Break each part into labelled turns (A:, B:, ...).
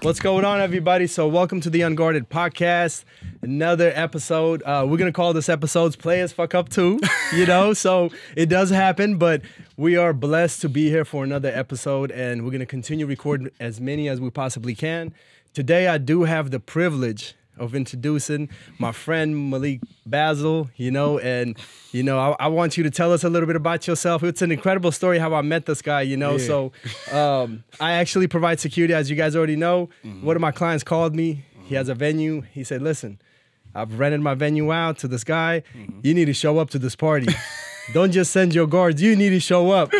A: What's going on, everybody? So welcome to the Unguarded podcast. Another episode. We're going to call this episode's Players Fuck Up Too, so it does happen, but we are blessed to be here for another episode, and we're going to continue recording as many as we possibly can. Today, I do have the privilege of introducing my friend Malik Basil, and I want you to tell us a little bit about yourself. It's an incredible story how I met this guy,
B: Yeah.
A: So I actually provide security, as you guys already know. One of my clients called me. He has a venue. He said, listen, I've rented my venue out to this guy. You need to show up to this party. Don't just send your guards. You need to show up.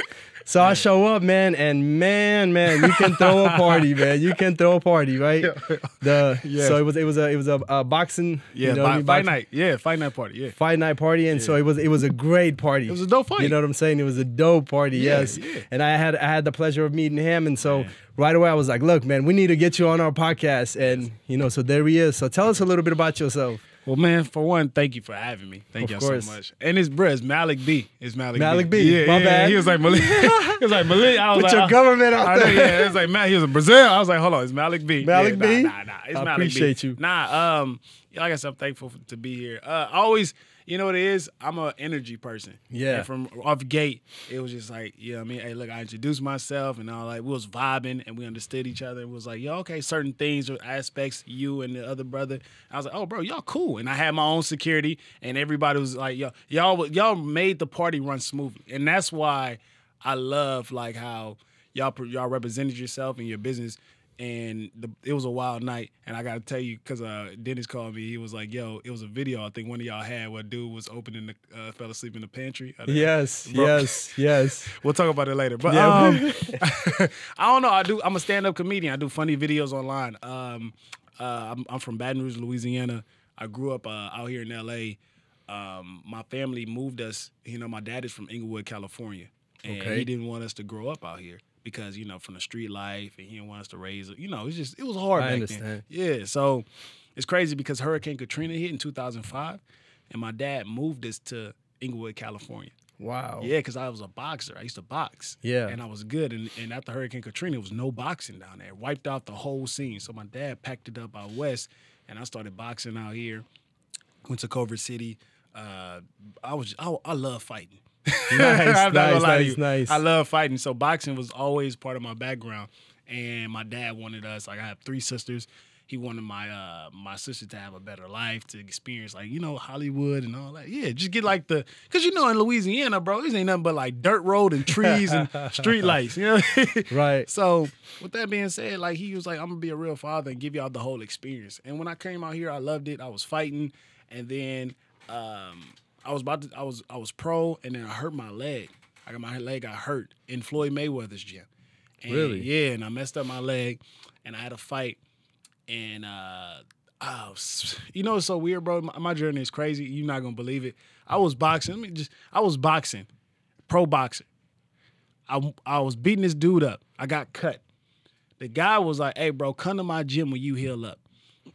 A: So I show up, man, and man, you can throw a party, man. You can throw a party, right? So it was a boxing,
B: fight night. Yeah, fight night party. Yeah,
A: fight night party, and so it was a great party.
B: It was a dope fight.
A: You know what I'm saying? It was a dope party. Yes.
B: Yeah.
A: And I had the pleasure of meeting him, and so right away I was like, look, man, we need to get you on our podcast, and so there he is. So tell us a little bit about yourself.
B: Well, man, for one, thank you for having me. Thank you so much. And it's Malik B. It's Malik
A: B.
B: Yeah,
A: My bad.
B: He was like Malik. I was
A: Put
B: like,
A: your government out there.
B: Yeah, it was like Matt. He was in Brazil. I was like, hold on, it's Malik B.
A: Malik B.
B: Nah. It's
A: I
B: Malik
A: appreciate
B: B.
A: you.
B: Like I said, I'm thankful to be here. Always, you know what it is? I'm an energy person.
A: Yeah.
B: And from off gate, it was just like, hey, look, I introduced myself and all, like, we was vibing and we understood each other. It was like, okay, certain things or aspects, you and the other brother. I was like, oh, bro, y'all cool. And I had my own security, and everybody was like, y'all made the party run smoothly. And that's why I love, like, how y'all represented yourself and your business. And it was a wild night, and I gotta tell you, because Dennis called me. He was like, "Yo, it was a video I think one of y'all had where a dude was opening fell asleep in the pantry."
A: Yes.
B: We'll talk about it later. But
A: Yeah.
B: I don't know. I'm a stand-up comedian. I do funny videos online. I'm from Baton Rouge, Louisiana. I grew up out here in L.A. My family moved us. My dad is from Inglewood, California, and he didn't want us to grow up out here. Because, from the street life, and he didn't want us to raise it. It was hard back then. Yeah, so it's crazy because Hurricane Katrina hit in 2005, and my dad moved us to Inglewood, California.
A: Wow.
B: Yeah, because I was a boxer. I used to box.
A: Yeah.
B: And I was good. And after Hurricane Katrina, there was no boxing down there. It wiped out the whole scene. So my dad packed it up out west, and I started boxing out here. Went to Culver City. I love fighting.
A: Nice.
B: I love fighting. So boxing was always part of my background. And my dad wanted us, like, I have 3 sisters. He wanted my sister to have a better life, to experience, like, Hollywood and all that. Yeah, just get like because in Louisiana, bro, this ain't nothing but like dirt road and trees and street lights,
A: Right.
B: So with that being said, like, he was like, I'm gonna be a real father and give y'all the whole experience. And when I came out here, I loved it. I was fighting, and then I was pro, and then I hurt my leg. My leg got hurt in Floyd Mayweather's gym. And,
A: really?
B: Yeah, and I messed up my leg, and I had a fight. And it's so weird, bro. My journey is crazy. You're not gonna believe it. I was boxing. I was boxing, pro boxer. I was beating this dude up. I got cut. The guy was like, "Hey, bro, come to my gym when you heal up."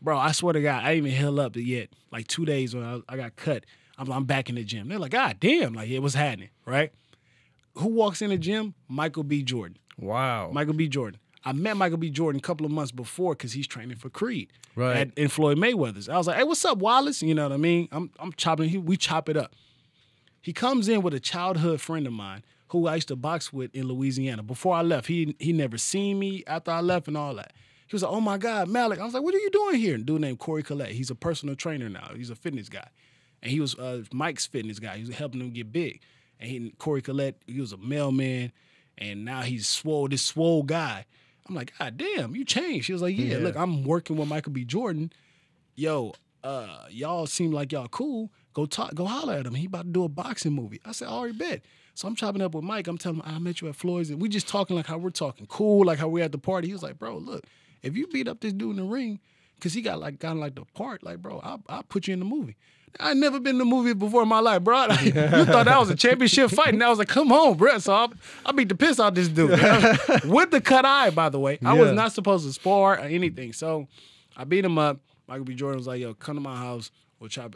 B: Bro, I swear to God, I didn't even heal up yet. Like 2 days when I got cut. I'm back in the gym. They're like, God damn, like, it was happening, right? Who walks in the gym? Michael B. Jordan.
A: Wow.
B: Michael B. Jordan. I met Michael B. Jordan a couple of months before because he's training for Creed.
A: Right.
B: In Floyd Mayweather's. I was like, hey, what's up, Wallace? You know what I mean? I'm chopping, we chop it up. He comes in with a childhood friend of mine who I used to box with in Louisiana. Before I left, he never seen me after I left and all that. He was like, oh my God, Malik. I was like, what are you doing here? A dude named Corey Collette. He's a personal trainer now. He's a fitness guy. And he was Mike's fitness guy. He was helping him get big. And Corey Collette, he was a mailman, and now he's this swole guy. I'm like, God damn, you changed. She was like, yeah, look, I'm working with Michael B. Jordan. Yo, y'all seem like y'all cool. Go holler at him. He about to do a boxing movie. I said, I already bet. So I'm chopping up with Mike. I'm telling him, I met you at Floyd's, and we just talking like how we're talking. Cool, like how we're at the party. He was like, bro, look, if you beat up this dude in the ring, because he got like the part, like, bro, I'll put you in the movie. I never been in a movie before in my life, bro. Like, you thought that was a championship fight, and I was like, come on, bro. So I beat the piss out this dude. With the cut eye, by the way. I was not supposed to spar or anything. So I beat him up. Michael B. Jordan was like, yo, come to my house. We'll chop.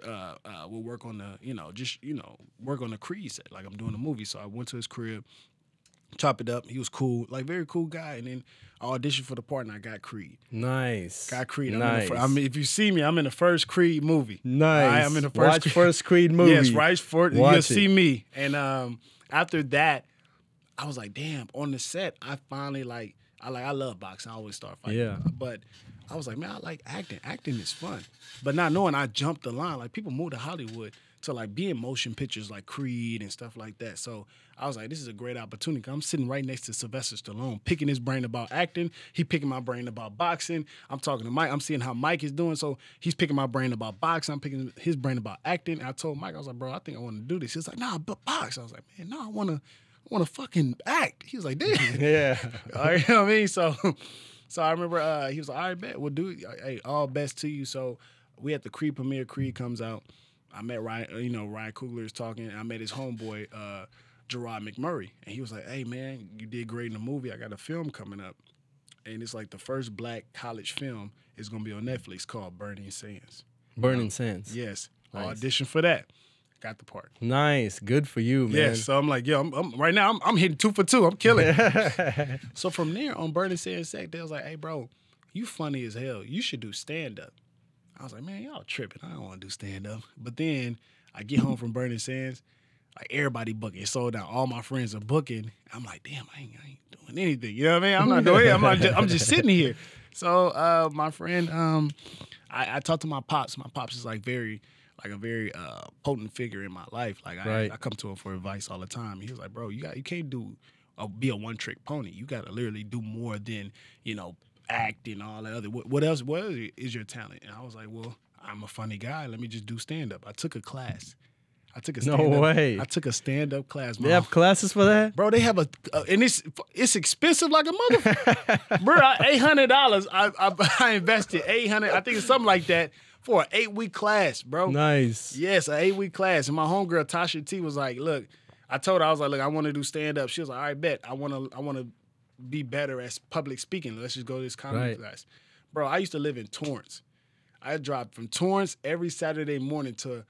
B: We'll work on the, work on the Creed set. Like I'm doing a movie. So I went to his crib. chop it up. He was cool, like very cool guy. And then I auditioned for the part, and I got Creed.
A: Nice.
B: Got Creed.
A: Nice.
B: I mean, if you see me, I'm in the first Creed movie.
A: Nice.
B: I'm in the
A: first Creed movie.
B: Yes, right. You'll see me. And after that, I was like, damn. On the set, I finally I love boxing. I always start fighting.
A: Yeah.
B: But I was like, man, I like acting. Acting is fun. But not knowing I jumped the line. Like, people move to Hollywood to, like, be in motion pictures like Creed and stuff like that. So I was like, this is a great opportunity. I'm sitting right next to Sylvester Stallone, picking his brain about acting. He picking my brain about boxing. I'm talking to Mike. I'm seeing how Mike is doing. So he's picking my brain about boxing. I'm picking his brain about acting. And I told Mike, I was like, bro, I think I want to do this. He was like, nah, but box. I was like, man, no, I want to fucking act. He was like, damn.
A: Yeah.
B: You know what I mean? So I remember he was like, all right, bet, we'll do it. Hey, all best to you. So we had the Creed premiere. Creed comes out. I met Ryan, Ryan Coogler is talking. And I met his homeboy, Gerard McMurray. And he was like, hey, man, you did great in the movie. I got a film coming up. And it's like the first black college film is going to be on Netflix called Burning Sands.
A: Burning Sands.
B: Yes.
A: Nice.
B: I auditioned for that. Got the part.
A: Nice. Good for you, man.
B: Yeah, so I'm like, yo, I'm right now, I'm hitting 2 for 2. I'm killing it. So from there, on Burning Sands Sect, they was like, hey, bro, you funny as hell. You should do stand-up. I was like, man, y'all tripping. I don't want to do stand-up. But then I get home from Burning Sands, like everybody booking. It's sold out. All my friends are booking. I'm like, damn, I ain't doing anything. You know what I mean? I'm not doing it. I'm just sitting here. So my friend, I talked to my pops. My pops is like a very potent figure in my life. Like I come to him for advice all the time. He was like, bro, you can't be a one-trick pony. You got to literally do more than, act and all that other. What else is your talent? And I was like, well, I'm a funny guy. Let me just do stand-up. I took a class. I took a stand-up.
A: No way.
B: I took a stand-up class.
A: They have classes for that?
B: Bro, they have and it's expensive like a motherfucker. Bro, $800. I invested $800. I think it's something like that for an 8-week class, bro.
A: Nice.
B: Yes, an 8-week class. And my homegirl Tasha T was like, look, I told her, I was like, look, I want to do stand-up. She was like, all right, bet. I want to be better at public speaking. Let's just go to this comedy class. Bro, I used to live in Torrance. I drive from Torrance every Saturday morning to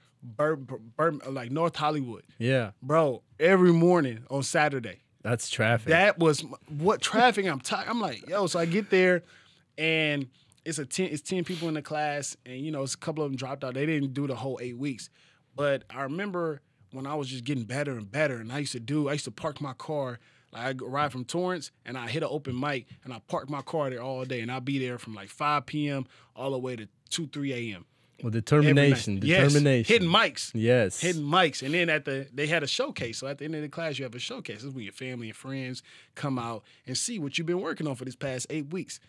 B: like North Hollywood.
A: Yeah.
B: Bro, every morning on Saturday.
A: That's traffic.
B: That was what traffic I'm tired. I'm like, yo, so I get there and it's 10 people in the class and, it's a couple of them dropped out. They didn't do the whole 8 weeks. But I remember when I was just getting better and better and I used to park my car. I ride from Torrance and I hit an open mic and I park my car there all day and I'll be there from like 5 p.m. all the way to 2, 3 a.m.
A: Well, determination.
B: Yes. Hitting mics.
A: Yes.
B: Hitting mics. And then they had a showcase. So at the end of the class, you have a showcase. This is when your family and friends come out and see what you've been working on for this past 8 weeks.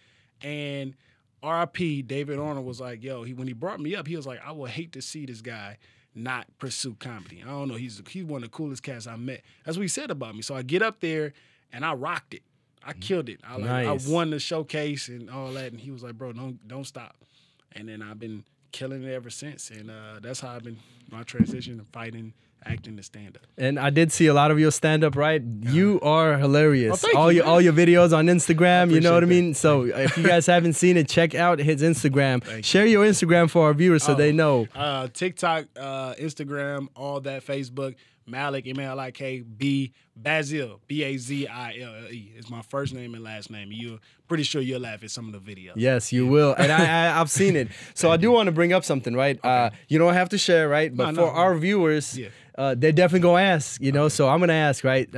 B: And R.I.P. David Arnold was like, yo, when he brought me up, he was like, I would hate to see this guy not pursue comedy. I don't know. He's one of the coolest cats I met. That's what he said about me. So I get up there and I rocked it. I killed it. I won the showcase and all that. And he was like, bro, don't stop. And then I've been killing it ever since. And that's how I've been, my transition of fighting, acting, to stand-up.
A: And I did see a lot of your stand-up, right? You are hilarious.
B: All
A: your videos on Instagram, you know what I mean?
B: That.
A: So if you guys haven't seen it, check out his Instagram. Share your Instagram for our viewers so they know.
B: TikTok, Instagram, all that, Facebook. Malik, M-A-L-I-K, B, Bazile, B-A-Z-I-L-L-E. It's my first name and last name. You're pretty sure you'll laugh at some of the videos.
A: Yes, you will. And I've seen it. So I do want to bring up something, right? Okay. You don't have to share, right? But for our viewers, they're definitely going to ask, So I'm going to ask, right?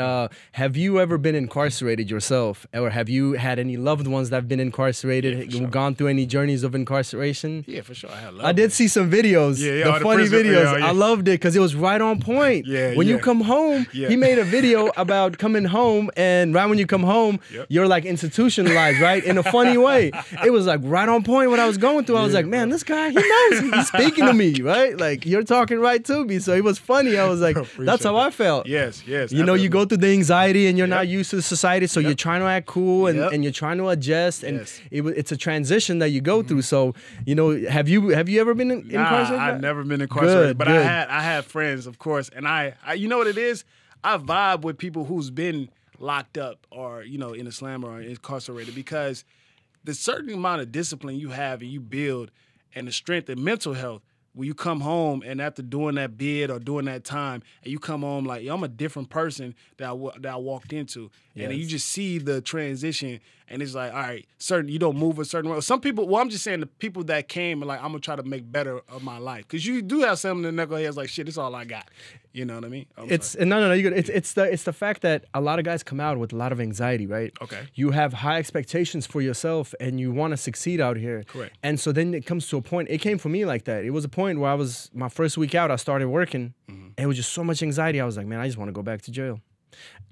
A: Have you ever been incarcerated yourself? Or have you had any loved ones that have been incarcerated, gone through any journeys of incarceration?
B: Yeah, for sure.
A: I did see some videos, the funny videos. I loved it because it was right on point. When you come home, he made a video about coming home, and right when you come home, you're like institutionalized, right? In a funny way. It was like right on point what I was going through. I was like, man, this guy, he knows. He's speaking to me, right? Like, you're talking right to me. So it was funny. I was like, that's how I felt.
B: Yes.
A: You go through the anxiety and you're not used to society, so you're trying to act cool and you're trying to adjust, and it's a transition that you go through. So, have you ever been incarcerated?
B: I've never been incarcerated, but I had friends, of course, and I you know what it is? I vibe with people who's been locked up or, in a slam or incarcerated, because the certain amount of discipline you have and you build and the strength and mental health, when you come home and after doing that bid or doing that time, and you come home like, yo, I'm a different person that I walked into.
A: Yes.
B: And then you just see the transition, and it's like, all right, you don't move a certain way. Some people, well, I'm just saying the people that came and like, I'm going to try to make better of my life. Because you do have some in the knuckleheads like, shit, it's all I got. You know what I mean?
A: No. It's the fact that a lot of guys come out with a lot of anxiety, right?
B: Okay.
A: You have high expectations for yourself, and you want to succeed out here.
B: Correct.
A: And so then it comes to a point. It came for me like that. It was a point where my first week out, I started working, and it was just so much anxiety. I was like, man, I just want to go back to jail.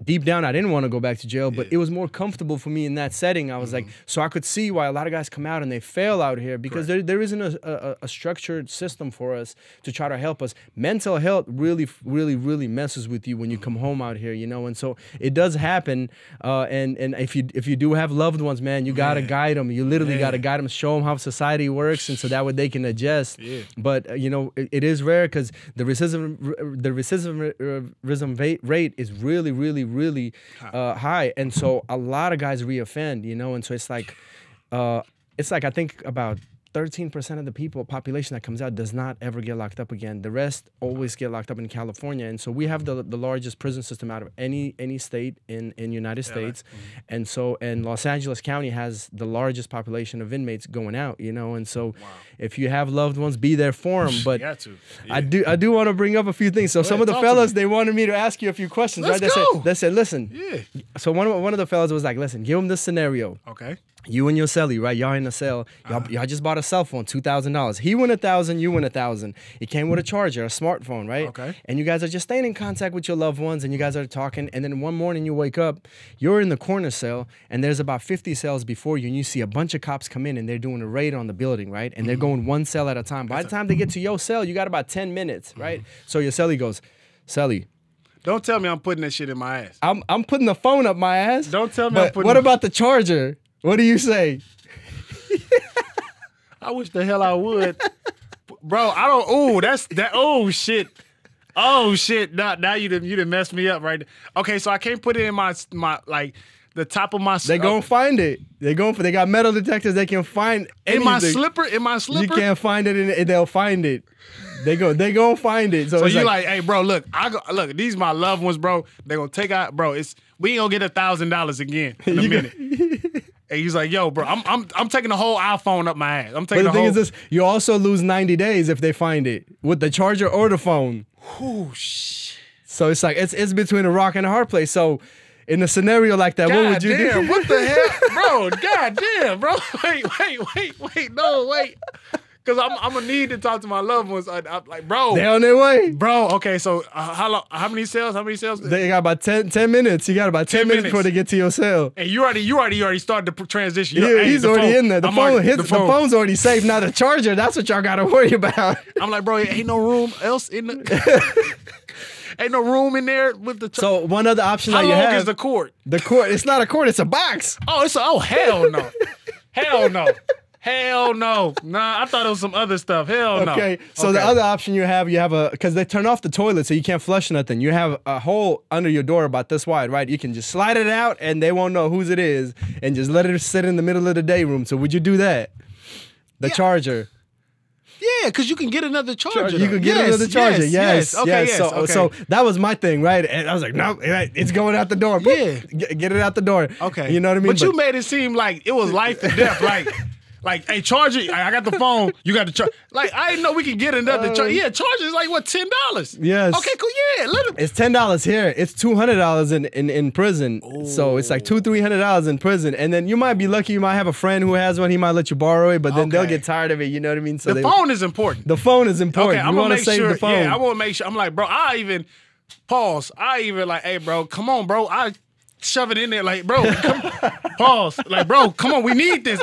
A: Deep down, I didn't want to go back to jail, but it was more comfortable for me in that setting. I was like, so I could see why a lot of guys come out and they fail out here because there isn't a structured system for us to try to help us. Mental health really, really, really messes with you when you come home out here, you know. And so it does happen. And if you do have loved ones, man, you gotta guide them. You literally gotta guide them, show them how society works, and so that way they can adjust. Yeah. But you know, it is rare because the recidivism rate is really, really, really high, and so a lot of guys reoffend, you know, and so it's like I think about 13% of the population that comes out does not ever get locked up again. The rest always get locked up in California, and so we have the largest prison system out of any state in United States, and Los Angeles County has the largest population of inmates going out, you know, and so if you have loved ones, be there for them. But I do want to bring up a few things. So some of the fellas, they wanted me to ask you a few questions.
B: Let's
A: right?
B: go.
A: They said, listen. Yeah. So one of the fellas was like, listen, give him this scenario.
B: Okay.
A: You and your cellie, right? Y'all in a cell. Y'all just bought a cell phone, $2,000. He won $1,000, you win $1,000. It came with a charger, a smartphone, right?
B: Okay.
A: And you guys are just staying in contact with your loved ones, and you guys are talking. And then one morning you wake up, you're in the corner cell, and there's about 50 cells before you, and you see a bunch of cops come in, and they're doing a raid on the building, right? And they're going one cell at a time. By the time they get to your cell, you got about 10 minutes, right? So your cellie goes, cellie.
B: Don't tell me I'm putting that shit in my ass.
A: I'm putting the phone up my ass.
B: Don't tell me
A: I'm putting. What about the charger? What do you say?
B: I wish the hell I would. Bro, I don't, oh shit. Oh shit. Now you done messed me up right there. Okay, so I can't put it in my like the top of my
A: They gonna find it. They got metal detectors, they can find anything.
B: In my slipper?
A: You can't find it they'll find it. They gonna find it. So
B: you like, hey bro, look, these my loved ones, bro. They gonna take out, bro. We ain't gonna get $1,000 again in a minute. And he's like, yo, bro, I'm taking the whole iPhone up my ass. I'm taking
A: But the thing is this, you also lose 90 days if they find it with the charger or the phone.
B: Whoosh.
A: So it's like it's between a rock and a hard place. So in a scenario like that, what would you do?
B: What the hell? Bro, god damn, bro. Wait, no, wait. Because I'm going to need to talk to my loved ones. I'm like, bro.
A: They're on their way.
B: Bro, okay, so how long? How many cells?
A: They got about 10 minutes. You got about 10 minutes before they get to your cell.
B: And you already started the transition.
A: Yeah, he's already in there. The phone's already safe. Now the charger, that's what y'all got to worry about.
B: I'm like, bro, ain't no room else in the... Ain't no room in there with the...
A: So one other option that you have...
B: How long is the cord?
A: The cord, it's not a cord, it's a box.
B: Oh, hell no. Hell no. Hell no. Nah, I thought it was some other stuff. Hell no.
A: Okay, so the other option you have because they turn off the toilet so you can't flush nothing. You have a hole under your door about this wide, right? You can just slide it out and they won't know whose it is and just let it sit in the middle of the day room. So would you do that? The charger.
B: Yeah, because you can get another charger.
A: You can get another charger. Yes.
B: Okay,
A: So that was my thing, right? And I was like, no, it's going out the door.
B: Yeah.
A: Get it out the door.
B: Okay.
A: You know what I mean?
B: But you made it seem like it was life and death. Like, hey, charger, I got the phone, you got the charger. Like, I didn't know we could get another charger. Yeah, charger is like, what, $10?
A: Yes.
B: Okay, cool, yeah. Let him.
A: It's $10 here. It's $200 in prison. Ooh. So it's like $200-300 in prison. And then you might be lucky, you might have a friend who has one, he might let you borrow it, but then they'll get tired of it, you know what I mean? So
B: the phone is important.
A: The phone is important.
B: Okay,
A: I'm going to save the phone.
B: Yeah, I want to make sure. I'm like, bro, I even like, hey, bro, come on, bro. I shove it in there, like, bro, pause. Like, bro, come on, we need this.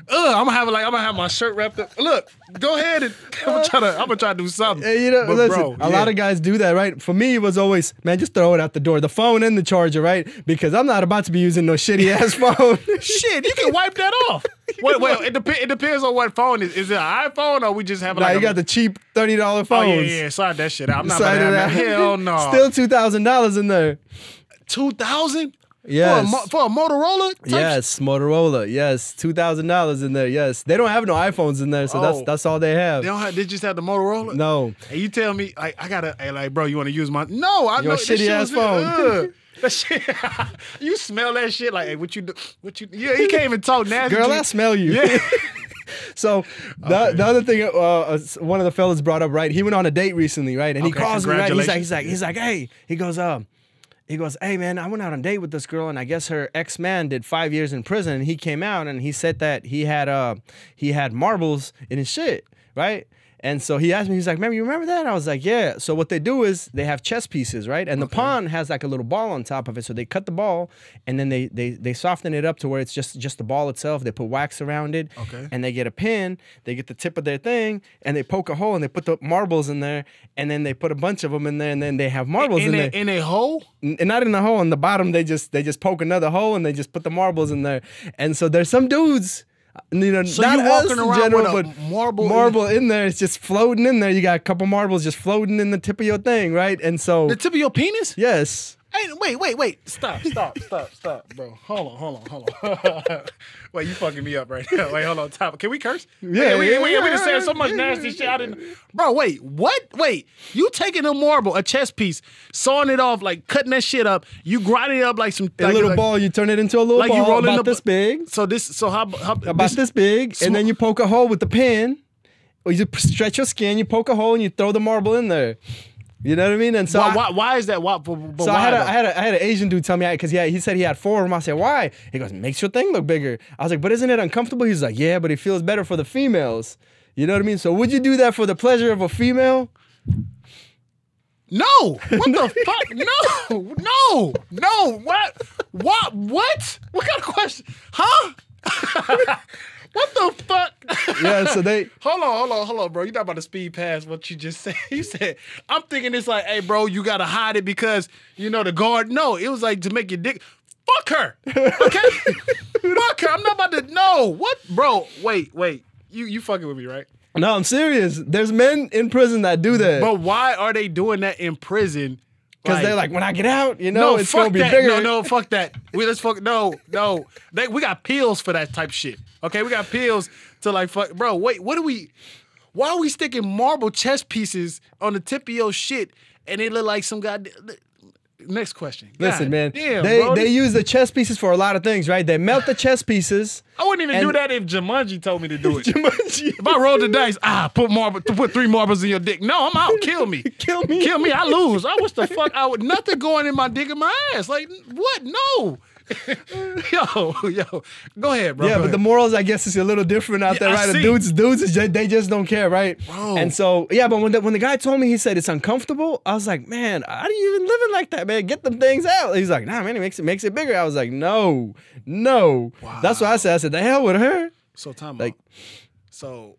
B: I'm gonna have my shirt wrapped up. Look, go ahead and I'm gonna try to do something.
A: You know, listen, a lot of guys do that, right? For me, it was always, man, just throw it out the door, the phone and the charger, right? Because I'm not about to be using no shitty ass phone.
B: Shit, you can wipe that off. Wait, it depends on what phone it is. Is it an iPhone or we just have
A: you got the cheap $30 phones.
B: Oh yeah, slide that shit out. I'm not gonna have that. Hell no.
A: Still $2,000 in there.
B: 2,000?
A: Yes.
B: For a Motorola type
A: Yes, Motorola. Yes, $2,000 in there. Yes, they don't have no iPhones in there, so that's all they have.
B: They just have the Motorola?
A: No.
B: And you tell me, like, I gotta, hey, like, bro, you want to use my? No, I
A: Your
B: know
A: shitty ass phone.
B: That shit, you smell that shit like, hey, what you do? Yeah, you can't even talk nasty.
A: Girl, I smell you.
B: Yeah.
A: So the other thing, one of the fellas brought up, right? He went on a date recently, right? And he calls me, right? He's like, hey, he goes, hey man, I went out on a date with this girl, and I guess her ex-man did 5 years in prison, and he came out and he said that he had marbles in his shit, right? And so he asked me, he's like, man, you remember that? I was like, yeah. So what they do is they have chess pieces, right? And the pawn has like a little ball on top of it. So they cut the ball and then they soften it up to where it's just the ball itself. They put wax around it.
B: Okay.
A: And they get a pin, they get the tip of their thing, and they poke a hole and they put the marbles in there, and then they put a bunch of them in there, and then they have marbles in there.
B: In a hole?
A: And not in the hole. In the bottom, they just poke another hole and they just put the marbles in there. And so there's some dudes, you know,
B: so
A: not
B: you walking
A: us in
B: around
A: general,
B: with a
A: but
B: marble
A: in there. It's just floating in there. You got a couple marbles just floating in the tip of your thing, right? And so
B: the tip of your penis?
A: Yes.
B: Hey, wait. Stop, bro. Hold on. Wait, you fucking me up right now. Wait, hold on. Top. Can we curse?
A: Yeah,
B: we just saying so much nasty shit. I didn't. Bro, wait. What? Wait. You taking a marble, a chess piece, sawing it off, like cutting that shit up. You grinding it up like some
A: A little ball. You turn it into a little
B: like
A: ball
B: you roll
A: about this big.
B: So how
A: About this big, and then you poke a hole with the pin, or you just stretch your skin. You poke a hole and you throw the marble in there. You know what I mean? And so
B: why is that? So
A: I had an Asian dude tell me, because he said he had 4 of them. I said, why? He goes, makes your thing look bigger. I was like, but isn't it uncomfortable? He's like, yeah, but it feels better for the females. You know what I mean? So would you do that for the pleasure of a female?
B: No. What the fuck? No. What? What kind of question? Huh? What the fuck?
A: Yeah, so they...
B: Hold on, bro. You're not about to speed past what you just said. You said, I'm thinking it's like, hey, bro, you got to hide it because, you know, the guard. No, it was like to make your dick. Fuck her. Okay? Fuck her. I'm not about to... No. What? Bro, wait. You fucking with me, right?
A: No, I'm serious. There's men in prison that do that.
B: But why are they doing that in prison?
A: Because they're like, when I get out, you know, it's going to be bigger.
B: No, fuck that. No. We got pills for that type shit. Okay, we got pills to like, fuck. Bro, wait, why are we sticking marble chess pieces on the tip of your shit and it look like some goddamn... Next question.
A: Listen, man.
B: Damn,
A: they use the chess pieces for a lot of things, right? They melt the chess pieces.
B: I wouldn't even do that if Jumanji told me to do it.
A: Jumanji.
B: If I rolled the dice, put 3 marbles in your dick. No, I'm out. Kill me.
A: Kill me.
B: I lose. What's the fuck? Nothing going in my dick in my ass. Like, what? No. Yo, go ahead, bro.
A: Yeah, but the morals, I guess, is a little different out there, right? The dudes, they just don't care, right?
B: Bro.
A: And so, yeah, but when the guy told me, he said it's uncomfortable, I was like, man, how do you even live it like that, man? Get them things out. He's like, nah, man, it makes it bigger. I was like, no.
B: Wow.
A: That's what I said. The hell with her.
B: So, Tom, so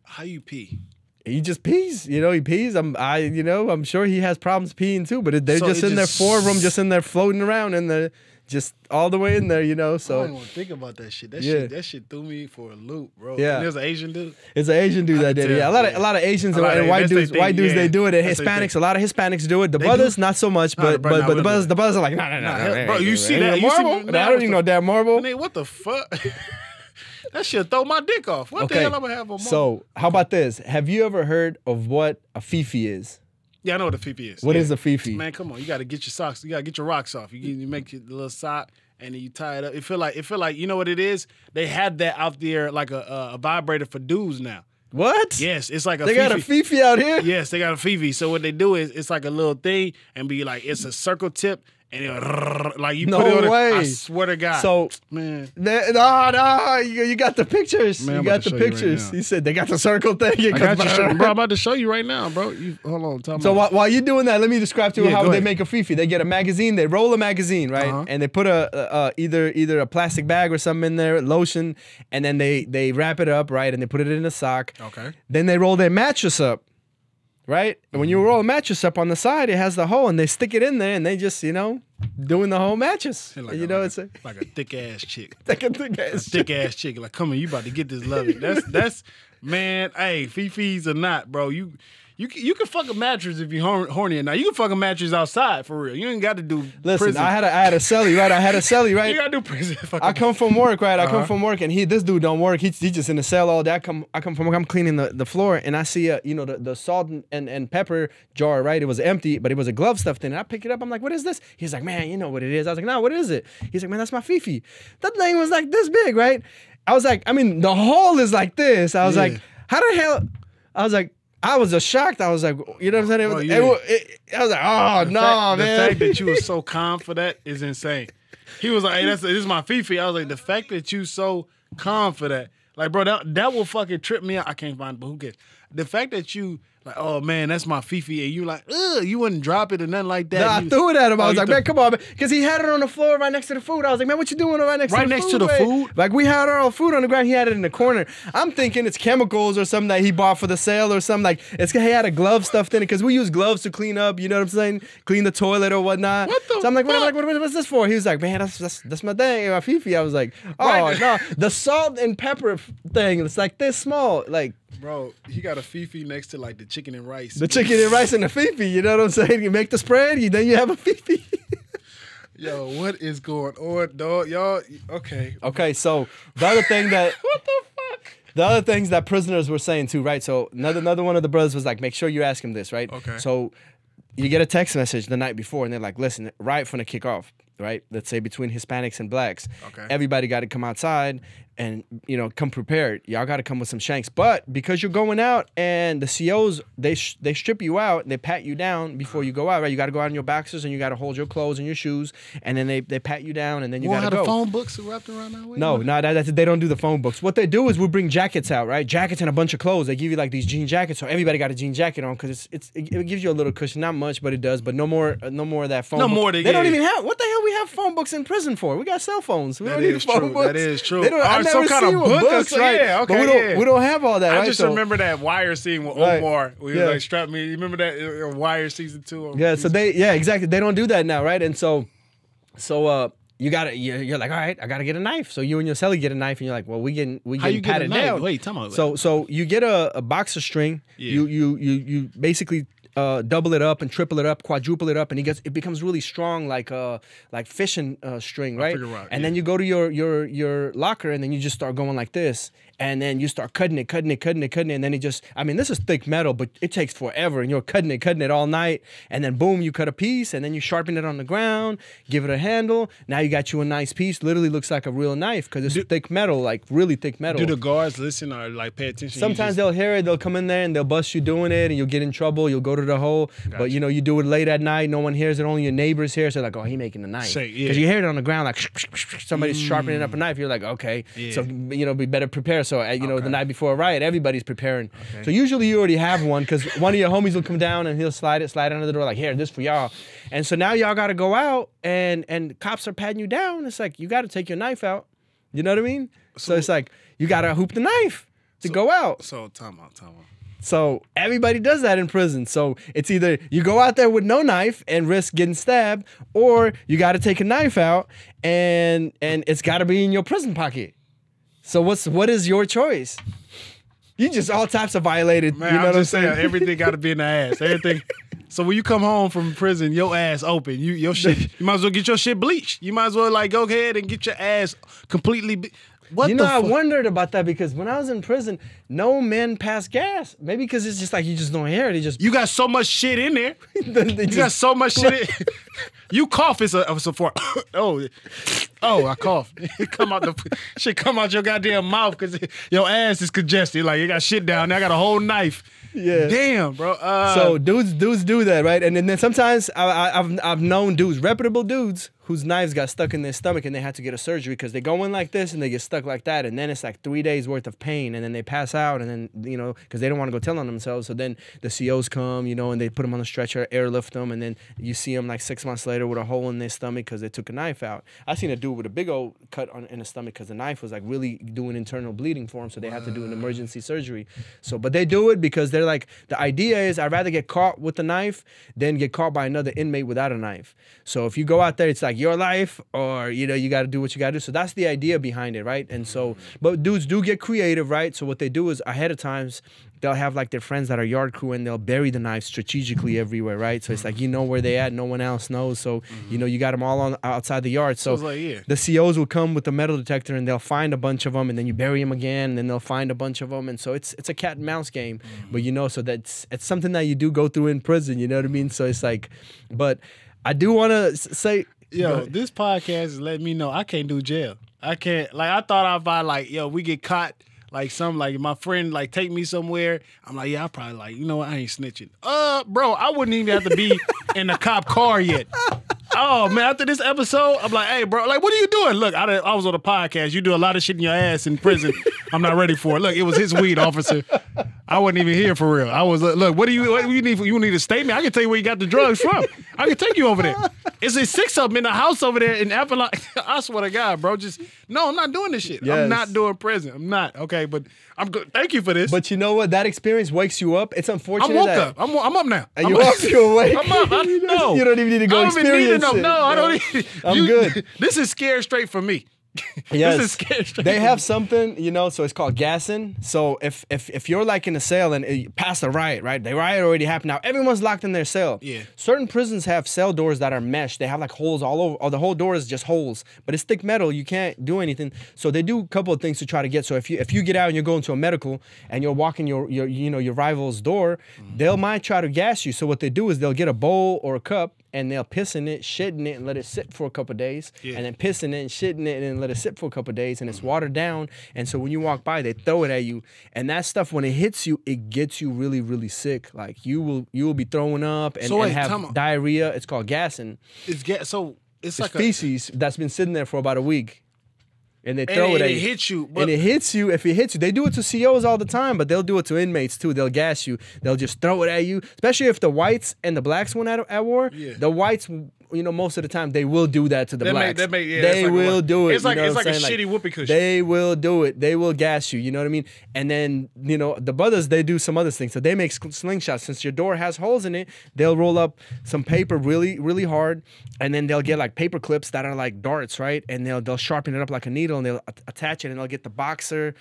B: how you pee?
A: He just pees, he pees. I'm sure he has problems peeing too, but they're just in there, 4 of them just in there floating around in there. Just all the way in there, so.
B: I didn't want to think about that shit. That shit threw me for a loop, bro.
A: Yeah.
B: And there's an Asian dude?
A: It's an Asian dude that did it. Yeah, a lot of Asians and white dudes, they do it. And Hispanics, a lot of Hispanics do it. The brothers, not so much, but the brothers are like, no.
B: Bro, you see that?
A: Marble? I don't even know damn marble.
B: Man, what the fuck? That shit throw my dick off. What the hell am I have a marble?
A: So, how about this? Have you ever heard of what a Fifi is?
B: Yeah, I know what a Fifi is.
A: What is a Fifi?
B: Man, come on. You got to get your socks. You got to get your rocks off. You make your little sock and then you tie it up. It feel like, you know what it is? They had that out there like a vibrator for dudes now.
A: What?
B: Yes, it's like a
A: They
B: Fifi.
A: got a Fifi out here?
B: Yes, they got a Fifi. So what they do is it's like a little thing and be like, it's a circle tip. And like you put it on
A: way.
B: I swear to God.
A: So,
B: man.
A: No, you got the pictures.
B: Man,
A: you got the pictures. He said they got the circle thing.
B: I got you, bro. I'm about to show you right now, bro. Hold on.
A: So while you're doing that, let me describe to you how they make a Fifi. They get a magazine. They roll a magazine, right? And they put either a plastic bag or something in there, lotion, and then they wrap it up, right? And they put it in a sock.
B: Okay. Then
A: they roll their mattress up. Right? And when you roll a mattress up on the side, it has the hole, and they stick it in there, and they just, doing the whole mattress.
B: Like
A: it's
B: like a thick ass chick.
A: Like a thick ass chick.
B: Like, come on, you about to get this love. That's man, hey, Fifi's or not, bro. You You can fuck a mattress if you're horny or not. You can fuck a mattress outside for real. You ain't got to do prison.
A: I had a celly, right?
B: You got to do prison.
A: I come from work, right? I come from work, and this dude don't work. He's just in the cell all day. I come from work. I'm cleaning the floor, and I see the salt and pepper jar, right? It was empty, but it was a glove stuffed in it. I pick it up. I'm like, what is this? He's like, man, you know what it is. I was like, no, what is it? He's like, man, that's my Fifi. That thing was like this big, right? I was like, I mean, the hole is like this. I was like, how the hell? I was like, I was just shocked. I was like, you know what I'm saying? I was like, oh, no, man.
B: The fact that you were so calm for that is insane. He was like, hey, this is my Fifi. I was like, the fact that you so calm for that. Like, bro, that will fucking trip me out. I can't find it, but who cares? The fact that you, like, oh, man, that's my Fifi, and you like, ugh, you wouldn't drop it or nothing like that.
A: No, I threw it at him. I was like, man, come on, man. Because he had it on the floor right next to the food. I was like, man, what you doing right next to the food?
B: Right next to the food?
A: Like, we had our own food on the ground. He had it in the corner. I'm thinking it's chemicals or something that he bought for the sale or something. Like, he had a glove stuffed in it because we use gloves to clean up, you know what I'm saying? Clean the toilet or whatnot. So I'm like, what's this for? He was like, man, that's my thing, my Fifi. I was like, oh, no. The salt and pepper thing, it's like this small. Like,
B: bro, he got a Fifi next to like the chicken and rice.
A: The chicken and rice and the Fifi, you know what I'm saying? You make the spread, then you have a Fifi.
B: Yo, what is going on, dog? Y'all, okay.
A: Okay, so the other thing that...
B: What the fuck?
A: The other things that prisoners were saying too, right? So another one of the brothers was like, make sure you ask him this, right?
B: Okay.
A: So you get a text message the night before, and they're like, listen, riot finna kick off, right? Let's say between Hispanics and blacks.
B: Okay.
A: Everybody got to come outside and, come prepared. Y'all got to come with some shanks. But because you're going out and the COs, they strip you out and they pat you down before you go out, right? You got to go out in your boxers and you got to hold your clothes and your shoes, and then they pat you down, and then you got to go.
B: the phone books wrapped around that way?
A: No, they don't do the phone books. What they do is we bring jackets out, right? Jackets and a bunch of clothes. They give you like these jean jackets, so everybody got a jean jacket on because it gives you a little cushion, not much, but it does. But no more of that phone.
B: No
A: book.
B: more.
A: They don't even have. What the hell we have phone books in prison for? We got cell phones. We don't need phone books.
B: That is true.
A: They don't. I never
B: some kind
A: see
B: of
A: with
B: book.
A: books, right?
B: Yeah, okay.
A: But we don't have all that.
B: I
A: right?
B: just remember that Wire scene with
A: Right.
B: Omar. We was like, strap me. You remember that Wire season 2?
A: Yeah. So exactly. They don't do that now, right? And so you're like, all right, I gotta get a knife. So you and your cellie get a knife, and you're like, well, we getting patted down.
B: Wait, tell me.
A: So you get a boxer string.
B: Yeah.
A: You basically double it up and triple it up, quadruple it up, and it becomes really strong, like fishing string, right? And then you go to your locker, and then you just start going like this, and then you start cutting it, and then this is thick metal, but it takes forever, and you're cutting it all night, and then boom, you cut a piece, and then you sharpen it on the ground, give it a handle. Now you got you a nice piece. Literally looks like a real knife because it's thick metal, like really thick metal.
B: Do the guards listen or like pay attention?
A: Sometimes they'll hear it, they'll come in there and they'll bust you doing it, and you'll get in trouble. You'll go to the hole, but you do it late at night. No one hears it. Only your neighbors hear. So they're like, oh, he making a knife because you hear it on the ground like somebody's sharpening up a knife. You're like, okay, so be better prepared. So the night before a riot, everybody's preparing. Okay. So usually you already have one because one of your homies will come down and he'll slide under the door like, here, this for y'all. And so now y'all got to go out and cops are patting you down. It's like you got to take your knife out. You know what I mean? So it's like you got to hoop the knife to go out.
B: So time out.
A: So everybody does that in prison. So it's either you go out there with no knife and risk getting stabbed, or you got to take a knife out and it's got to be in your prison pocket. So what is your choice? You just all types of violated.
B: Man,
A: you know
B: I'm just
A: saying?
B: Everything got to be in the ass. Everything. So when you come home from prison, your ass open. You might as well get your shit bleached. You might as well go ahead and get your ass completely.
A: I wondered about that because when I was in prison, no men pass gas. Maybe because it's just like you just don't hear it.
B: You got so much shit in there. You got so much shit. You cough, it's a for I cough. Shit come out your goddamn mouth because your ass is congested. Like you got shit down there. I got a whole knife.
A: Yeah.
B: Damn, bro.
A: So dudes do that, right? And then sometimes I've known dudes, reputable dudes, whose knives got stuck in their stomach and they had to get a surgery because they go in like this and they get stuck like that, and then it's like 3 days worth of pain, and then they pass out, and then because they don't want to go tell on themselves, so then the COs come, and they put them on the stretcher, airlift them, and then you see them like 6 months later with a hole in their stomach because they took a knife out. I seen a dude with a big old cut in his stomach because the knife was like really doing internal bleeding for him, so they had to do an emergency surgery. So, but they do it because they're like, the idea is I'd rather get caught with the knife than get caught by another inmate without a knife. So if you go out there, it's like, your life, or you got to do what you got to do. So that's the idea behind it, right? And so, but dudes do get creative, right? So what they do is ahead of times they'll have like their friends that are yard crew, and they'll bury the knives strategically everywhere, right? So it's like where they at, no one else knows. So you got them all on outside the yard. So
B: it's like,
A: the COs will come with the metal detector, and they'll find a bunch of them, and then you bury them again, and then they'll find a bunch of them, and so it's a cat and mouse game. But so it's something that you do go through in prison. You know what I mean? So it's like, but I do want to say,
B: this podcast is letting me know I can't do jail. I can't. Like I thought I'd buy like, we get caught. Like like my friend like take me somewhere. I'm like, I probably like, what, I ain't snitching. Bro, I wouldn't even have to be in the cop car yet. Oh man, after this episode, I'm like, hey bro, like what are you doing? Look, I was on a podcast. You do a lot of shit in your ass in prison. I'm not ready for it. Look, it was his weed, officer. I wasn't even here for real. I was look, what do you need? You need a statement? I can tell you where you got the drugs from. I can take you over there. Is there 6 of them in the house over there in Apple? I swear to God, bro. No, I'm not doing this shit. Yes. I'm not doing prison. I'm not. Okay, but I'm good. Thank you for this.
A: But you know what? That experience wakes you up. It's unfortunate.
B: I'm up now.
A: You up? You're awake.
B: I'm up. No.
A: You don't even need to go experience it.
B: No, I don't need.
A: I'm good.
B: This is scared straight for me.
A: Yes.
B: This is scared straight.
A: They have something, so it's called Gasting. So if you're like in a cell and you pass the riot, right? The riot already happened. Now everyone's locked in their cell.
B: Yeah.
A: Certain prisons have cell doors that are mesh. They have like holes all over. Or the whole door is just holes, but it's thick metal. You can't do anything. So they do a couple of things to try to get. So if you get out and you're going to a medical and you're walking your rival's door, they might try to gas you. So what they do is they'll get a bowl or a cup, and they'll piss in it, shit in it, and let it sit for a couple of days. Yeah. And then piss in it and shit in it, and then let it sit for a couple of days, and it's watered down. And so when you walk by, they throw it at you. And that stuff, when it hits you, it gets you really, really sick. Like you will be throwing up and have diarrhea. It's called gassing.
B: It's like
A: feces that's been sitting there for about a week. And they throw it at you.
B: And it hits you.
A: And it hits you. If it hits you, they do it to COs all the time, but they'll do it to inmates too. They'll gas you. They'll just throw it at you. Especially if the whites and the blacks went at war. Yeah. The whites, most of the time they will do that to the blacks. They will do it.
B: It's like a shitty whoopee cushion.
A: They will do it. They will gas you. You know what I mean? And then the brothers, they do some other things. So they make slingshots. Since your door has holes in it, they'll roll up some paper really, really hard, and then they'll get like paper clips that are like darts, right? And they'll sharpen it up like a needle, and they'll attach it, and they'll get the boxer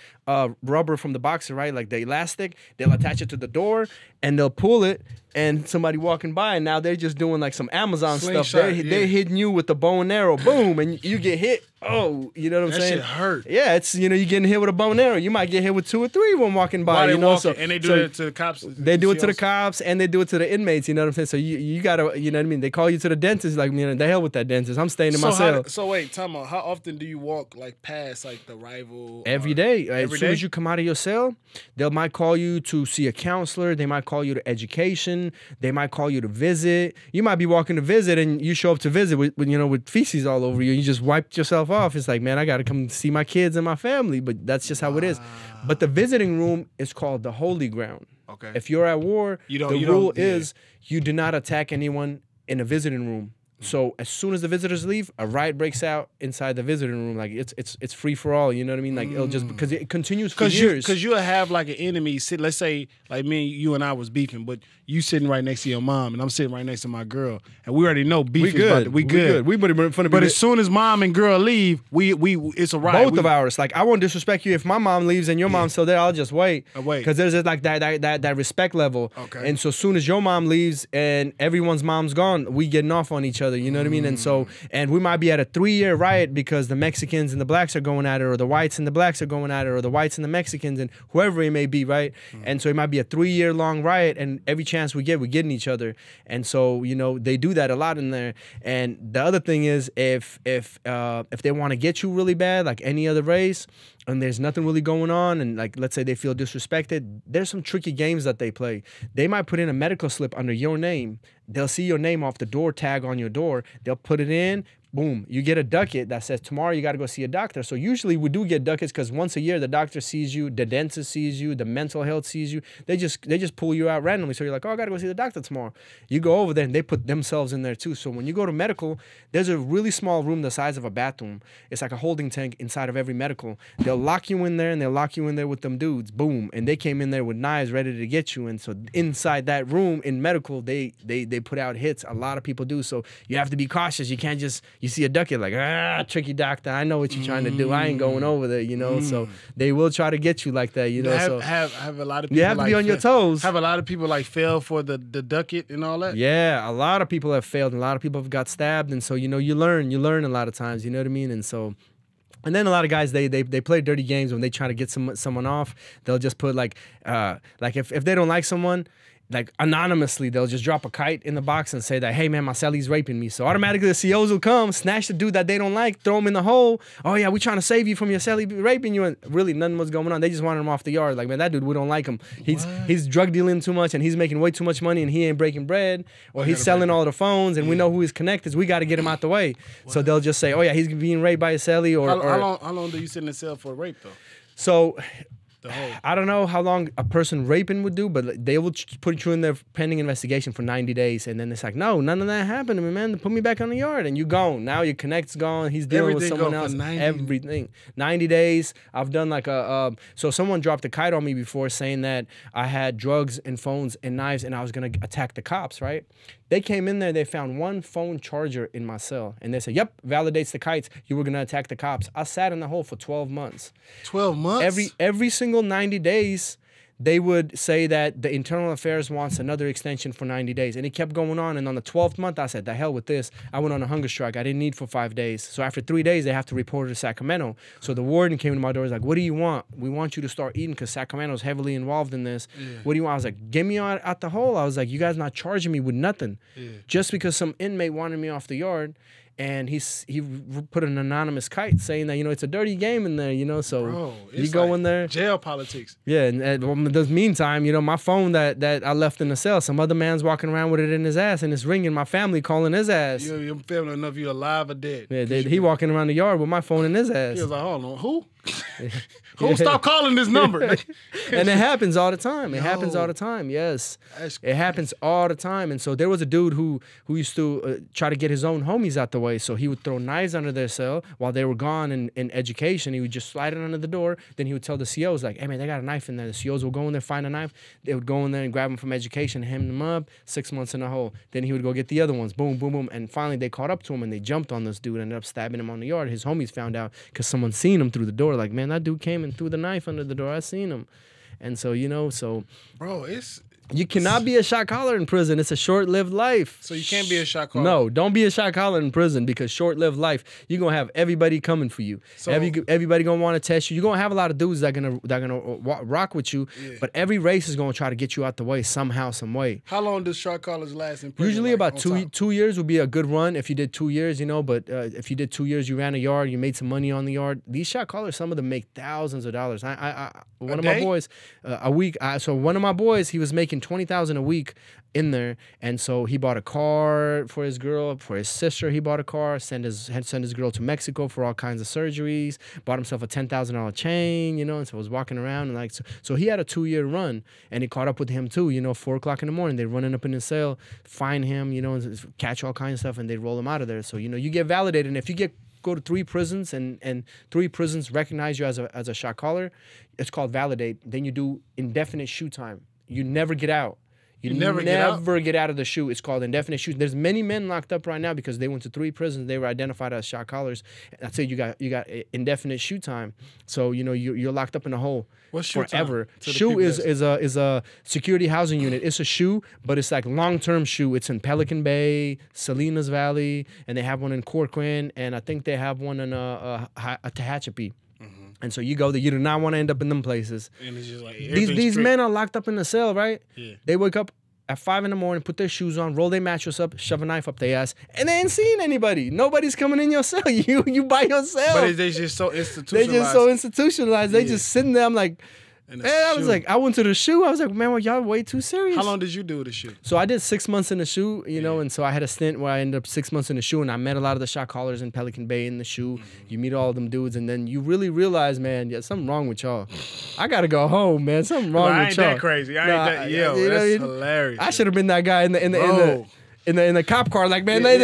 A: rubber from the boxer, right? Like the elastic. They'll attach it to the door, and they'll pull it. And somebody walking by, and now they're just doing like some Amazon stuff. They're hitting you with the bow and arrow, boom, and you get hit. Oh, you know what I'm saying?
B: That shit hurt.
A: Yeah, it's you getting hit with a bow and arrow. You might get hit with 2 or 3 when walking by.
B: And they do it to the cops.
A: They do it to the cops, and they do it to the inmates. You know what I'm saying? So you gotta, you know what I mean? They call you to the dentist, like the hell with that dentist. I'm staying in my cell.
B: So wait, tell me, how often do you walk like past like the rival?
A: Every day. As soon as you come out of your cell, they might call you to see a counselor. They might call you to education. They might call you to visit. You might be walking to visit, and you show up to visit with feces all over you. You just wiped yourself off. It's like, man, I got to come see my kids and my family, but that's just how it is. But the visiting room is called the holy ground. Okay. If you're at war, the rule is you do not attack anyone in a visiting room. So as soon as the visitors leave, a riot breaks out inside the visiting room. Like it's free for all. You know what I mean? Like it'll just because it continues for years.
B: Because you'll have like an enemy sit. Let's say like me, you and I was beefing, but you sitting right next to your mom, and I'm sitting right next to my girl, and we already know beef is about to, we good. We but as soon as mom and girl leave, we it's a riot.
A: Both of ours. Like I won't disrespect you if my mom leaves and your mom's still there. I'll just wait. Because there's like that respect level. Okay. And so as soon as your mom leaves and everyone's mom's gone, we getting off on each other. You know what I mean? And we might be at a 3-year riot because the Mexicans and the blacks are going at it, or the whites and the blacks are going at it, or the whites and the Mexicans, and whoever it may be, right? And so it might be a 3-year long riot, and every chance we get, we're getting each other. And so, they do that a lot in there. And the other thing is if they want to get you really bad, like any other race, and there's nothing really going on, and like let's say they feel disrespected, there's some tricky games that they play. They might put in a medical slip under your name. They'll see your name off the door tag on your door. They'll put it in. Boom, you get a ducat that says tomorrow you got to go see a doctor. So usually we do get ducats because once a year the doctor sees you, the dentist sees you, the mental health sees you. They just pull you out randomly. So you're like, oh, I got to go see the doctor tomorrow. You go over there and they put themselves in there too. So when you go to medical, there's a really small room the size of a bathroom. It's like a holding tank inside of every medical. They'll lock you in there, and they'll lock you in there with them dudes. Boom, and they came in there with knives ready to get you. And so inside that room in medical, they put out hits. A lot of people do. So you have to be cautious. You can't just you see a duck, you're like, tricky doctor, I know what you're trying to do. I ain't going over there, you know. So they will try to get you like that, you know.
B: Have a lot of people.
A: You have to be on your toes.
B: Have a lot of people like fail for the duck it and all that.
A: Yeah, a lot of people have failed, and a lot of people have got stabbed, and so you know you learn a lot of times. You know what I mean? And so. And then a lot of guys, they play dirty games when they try to get someone off. They'll just put like if they don't like someone, like anonymously, they'll just drop a kite in the box and say that, hey man, my celly's raping me. So automatically the COs will come, snatch the dude that they don't like, throw him in the hole. Oh yeah, we trying to save you from your celly raping you. And really nothing was going on. They just wanted him off the yard. Like, man, that dude, we don't like him. He's drug dealing too much and he's making way too much money and he ain't breaking bread. Or he's selling all the phones and we know who his connect is. We got to get him out the way. So they'll just say, oh yeah, he's being raped by a celly.
B: How long do you sit in the cell for a rape though?
A: So I don't know how long a person raping would do, but they will put you in their pending investigation for 90 days. And then it's like, no, none of that happened to me, man. Put me back on the yard and you gone. Now your connect's gone. He's dealing with someone else. Everything. 90 days. I've done like so someone dropped a kite on me before saying that I had drugs and phones and knives and I was going to attack the cops, right? They came in there, they found one phone charger in my cell. And they said, yep, validates the kites. You were going to attack the cops. I sat in the hole for 12 months.
B: 12 months?
A: Every single 90 days, they would say that the Internal Affairs wants another extension for 90 days. And it kept going on. And on the 12th month, I said, the hell with this. I went on a hunger strike. I didn't eat for 5 days. So after 3 days, they have to report it to Sacramento. So the warden came to my door. He's like, what do you want? We want you to start eating because Sacramento's heavily involved in this. Yeah. What do you want? I was like, get me out the hole. I was like, you guys not charging me with nothing. Yeah. Just because some inmate wanted me off the yard. And he put an anonymous kite saying that, you know, it's a dirty game in there, you know, so
B: bro,
A: you go
B: like
A: in there.
B: Jail politics.
A: Yeah, and in the meantime, you know, my phone that I left in the cell, some other man's walking around with it in his ass and it's ringing, my family calling his ass.
B: Your family know if you're alive or dead.
A: Yeah, he walking around the yard with my phone in his ass.
B: He was like, hold on, who? Who? Stop calling this number.
A: And it happens all the time. It happens all the time, yes. It happens all the time. And so there was a dude who used to try to get his own homies out the way. So he would throw knives under their cell while they were gone in education. He would just slide it under the door. Then he would tell the COs, like, hey, man, they got a knife in there. The COs would go in there, find a knife. They would go in there and grab him from education, hem them up, 6 months in a hole. Then he would go get the other ones. Boom, boom, boom. And finally they caught up to him and they jumped on this dude, ended up stabbing him on the yard. His homies found out because someone seen him through the door. Like, man, that dude came and threw the knife under the door. I seen him. And so, you know,
B: bro,
A: you cannot be a shot caller in prison. It's a short-lived life.
B: So you can't be a shot caller?
A: No, don't be a shot caller in prison because short-lived life, you're going to have everybody coming for you. So, everybody going to want to test you. You're going to have a lot of dudes that are gonna rock with you, but every race is going to try to get you out the way somehow, some way.
B: How long does shot callers last in prison?
A: Usually about 2 years would be a good run if you did 2 years, you know, but if you did 2 years, you ran a yard, you made some money on the yard. These shot callers, some of them make thousands of dollars. One of my boys, a week, so one of my boys, he was making $20,000 a week in there, and so he bought a car for his girl, for his sister. He bought a car, sent his girl to Mexico for all kinds of surgeries. Bought himself a $10,000 chain, you know, and so was walking around and like so he had a 2-year run, and it caught up with him too. You know, 4 o'clock in the morning, they're running up in his cell, find him, you know, and catch all kinds of stuff, and they roll him out of there. So you know, you get validated, and if you go to 3 prisons and 3 prisons recognize you as a shot caller, it's called validate. Then you do indefinite shoot time. You never get out. You never get out of the shoe. It's called indefinite shoot. There's many men locked up right now because they went to 3 prisons. They were identified as shot callers. I say you got indefinite shoot time. So you know you're locked up in a hole forever. Shoe is a security housing unit. It's a shoe, but it's like long-term shoe. It's in Pelican Bay, Salinas Valley, and they have one in Corcoran, and I think they have one in Tehachapi. And so you go there, you do not want to end up in them places. And it's just like these men are locked up in the cell, right? Yeah. They wake up at 5 in the morning, put their shoes on, roll their mattress up, shove a knife up their ass, and they ain't seeing anybody. Nobody's coming in your cell. You by yourself.
B: But they just so institutionalized.
A: They just so institutionalized. They just sitting there. I'm like, I went to the shoe. I was like, man, well, y'all way too serious.
B: How long did you do the shoe?
A: So I did 6 months in the shoe, you know, and so I had a stint where I ended up 6 months in the shoe, and I met a lot of the shot callers in Pelican Bay in the shoe. You meet all of them dudes, and then you really realize, man, something wrong with y'all. I gotta go home, man. Something wrong with y'all. I
B: ain't that crazy. That's hilarious.
A: I should have been that guy in the cop car, like, man, he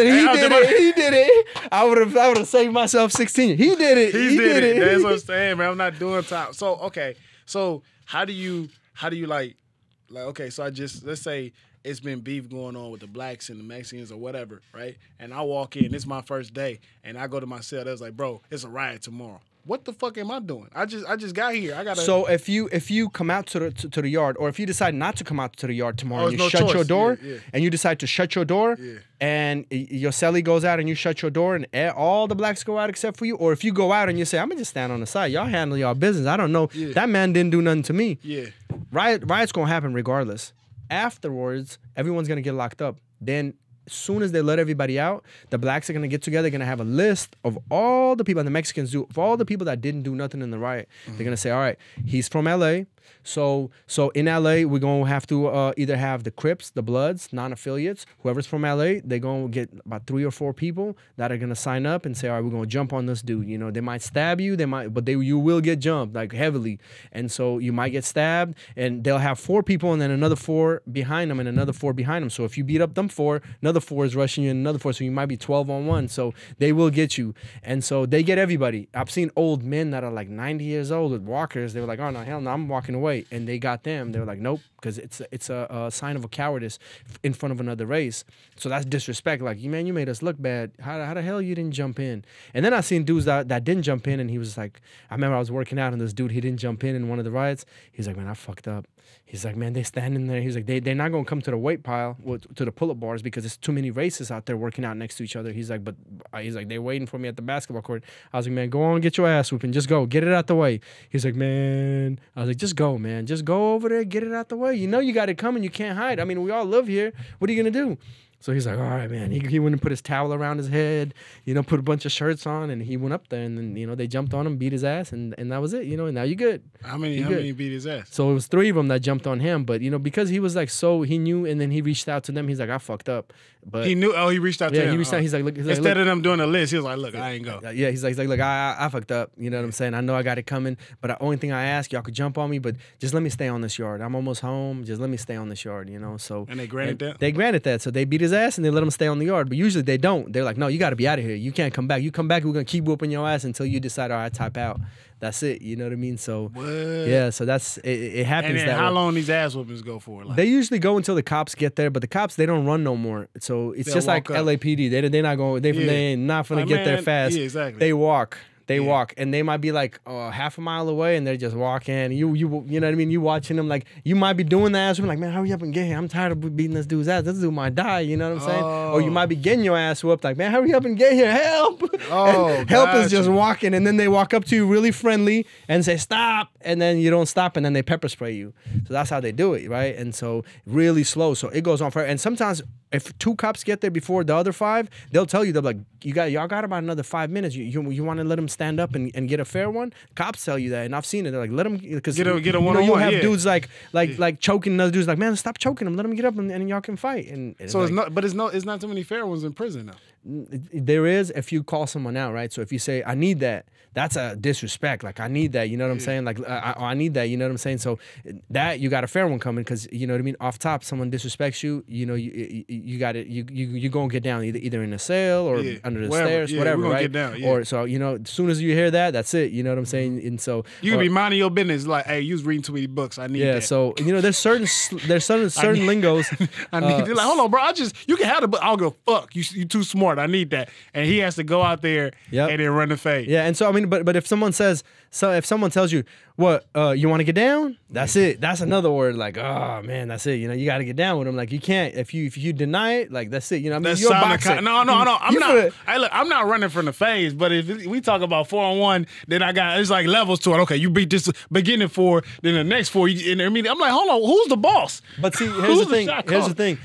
A: did it. I would have saved myself 16. He did it.
B: He did it. That's what I'm saying, man. I'm not doing time. So okay. So how do you like okay, so let's say it's been beef going on with the blacks and the Mexicans or whatever, right? And I walk in, it's my first day, and I go to my cell. They was like, bro, it's a riot tomorrow. What the fuck am I doing? I just got here. I gotta.
A: So if you come out to the yard, or if you decide not to come out to the yard tomorrow, and you
B: no
A: shut
B: choice.
A: your door,
B: Yeah.
A: and you decide to shut your door, and your celly goes out and you shut your door, and all the blacks go out except for you, or if you go out and you say, I'm gonna just stand on the side, y'all handle y'all business. I don't know. That man didn't do nothing to me.
B: Yeah.
A: Riot's gonna happen regardless. Afterwards, everyone's gonna get locked up. Then as soon as they let everybody out, the blacks are going to get together, going to have a list of all the people, and the Mexicans do, of all the people that didn't do nothing in the riot. They're going to say, all right, he's from L.A., so in LA, we're going to have to either have the Crips, the Bloods, non-affiliates, whoever's from LA, they're going to get about 3 or 4 people that are going to sign up and say, all right, we're going to jump on this dude. You know, they might stab you, but you will get jumped, like heavily. And so you might get stabbed, and they'll have 4 people and then another 4 behind them and another 4 behind them. So if you beat up them 4, another 4 is rushing you and another 4, so you might be 12 on 1. So they will get you. And so they get everybody. I've seen old men that are like 90 years old with walkers. They were like, oh, no, hell no, I'm walking away. And they got them. They were like, nope, because it's a sign of a cowardice in front of another race. So that's disrespect. Like, man, you made us look bad. How the hell you didn't jump in? And then I seen dudes that didn't jump in, and he was like, I remember I was working out, and this dude, he didn't jump in one of the riots. He's like, man, I fucked up. He's like, man, they standing there. He's like, they're not going to come to the weight pile, to the pull-up bars, because there's too many racists out there working out next to each other. He's like, they're waiting for me at the basketball court. I was like, man, go on, get your ass whooping. Just go. Get it out the way. He's like, man. I was like, just go, man. Just go over there, get it out the way. You know you got it coming. You can't hide. I mean, we all live here. What are you going to do? So he's like, all right, man. He went and put his towel around his head, put a bunch of shirts on, and he went up there, and then, they jumped on him, beat his ass, and that was it, and now you're good.
B: How many beat his ass?
A: So it was 3 of them that jumped on him, but, because he was like, he knew, and then he reached out to them. He's like, I fucked up. But
B: he knew, he reached out to him.
A: Yeah, he reached out. He's like, look.
B: Instead of them doing a list, he was like, look, I ain't go.
A: Yeah, he's like, look, I fucked up. You know what I'm saying? I know I got it coming, but the only thing I ask, y'all could jump on me, but just let me stay on this yard. I'm almost home. Just let me stay on this yard, so.
B: And they granted that?
A: They granted that. So they beat his ass, and they let him stay on the yard, but usually they don't. They're like, no, you got to be out of here. You can't come back. You come back, we're gonna keep whooping your ass until you decide, all right, type out. That's it. You know what I mean? So yeah, so that's it happens.
B: And then
A: that
B: how
A: way.
B: long these ass whoopings go for?
A: They usually go until the cops get there, but the cops, they don't run no more. So it's just like LAPD. They're not going. They ain't not gonna get there fast.
B: Yeah, exactly.
A: They walk. They walk, and they might be like half a mile away, and they're just walking. You know what I mean? You watching them, like, you might be doing the ass whooping, like, man, hurry up and get here. I'm tired of beating this dude's ass. This dude might die. You know what I'm saying? Or you might be getting your ass whooped, like, man, hurry up and get here. Help! Help is just walking, and then they walk up to you really friendly and say stop, and then you don't stop, and then they pepper spray you. So that's how they do it, right? And so really slow. So it goes on forever. And sometimes if 2 cops get there before the other 5, they'll tell you, they're like, y'all got about another 5 minutes. You want to let them stand up and get a fair one? Cops tell you that, and I've seen it. They're like, let them, because
B: get a one-on-one.
A: You'll have dudes like choking another dudes, like, man, stop choking them. Let them get up, and y'all can fight. And
B: so it's not too many fair ones in prison now.
A: There is if you call someone out, right? So if you say, I need that, that's a disrespect. Like, I need that, you know what I'm saying? Like, I need that, you know what I'm saying? So that, you got a fair one coming, because, you know what I mean? Off top, someone disrespects you, you got it. You gonna get down either in a cell or under the stairs, whatever, right? Get down, Or so, as soon as you hear that, that's it. You know what I'm saying? And so
B: you can be minding your business, like, hey, you was reading too many books. I need that.
A: Yeah. So there's certain lingos.
B: I need. They're like, hold on, bro. You can have the book. I'll go, fuck. You too smart. I need that. And he has to go out there and then run the fade.
A: Yeah. And so I mean, but if someone says, if someone tells you, what, you want to get down? That's it. That's another word. Like, oh man, that's it. You got to get down with them. Like, you can't. If you deny it, like, that's it. I mean, you're a boxer.
B: No. I'm not running from the phase. But if we talk about 4-on-1, then it's like levels to it. Okay, you beat this beginning 4, then the next 4. I'm like, hold on, who's the boss?
A: But see, here's the thing.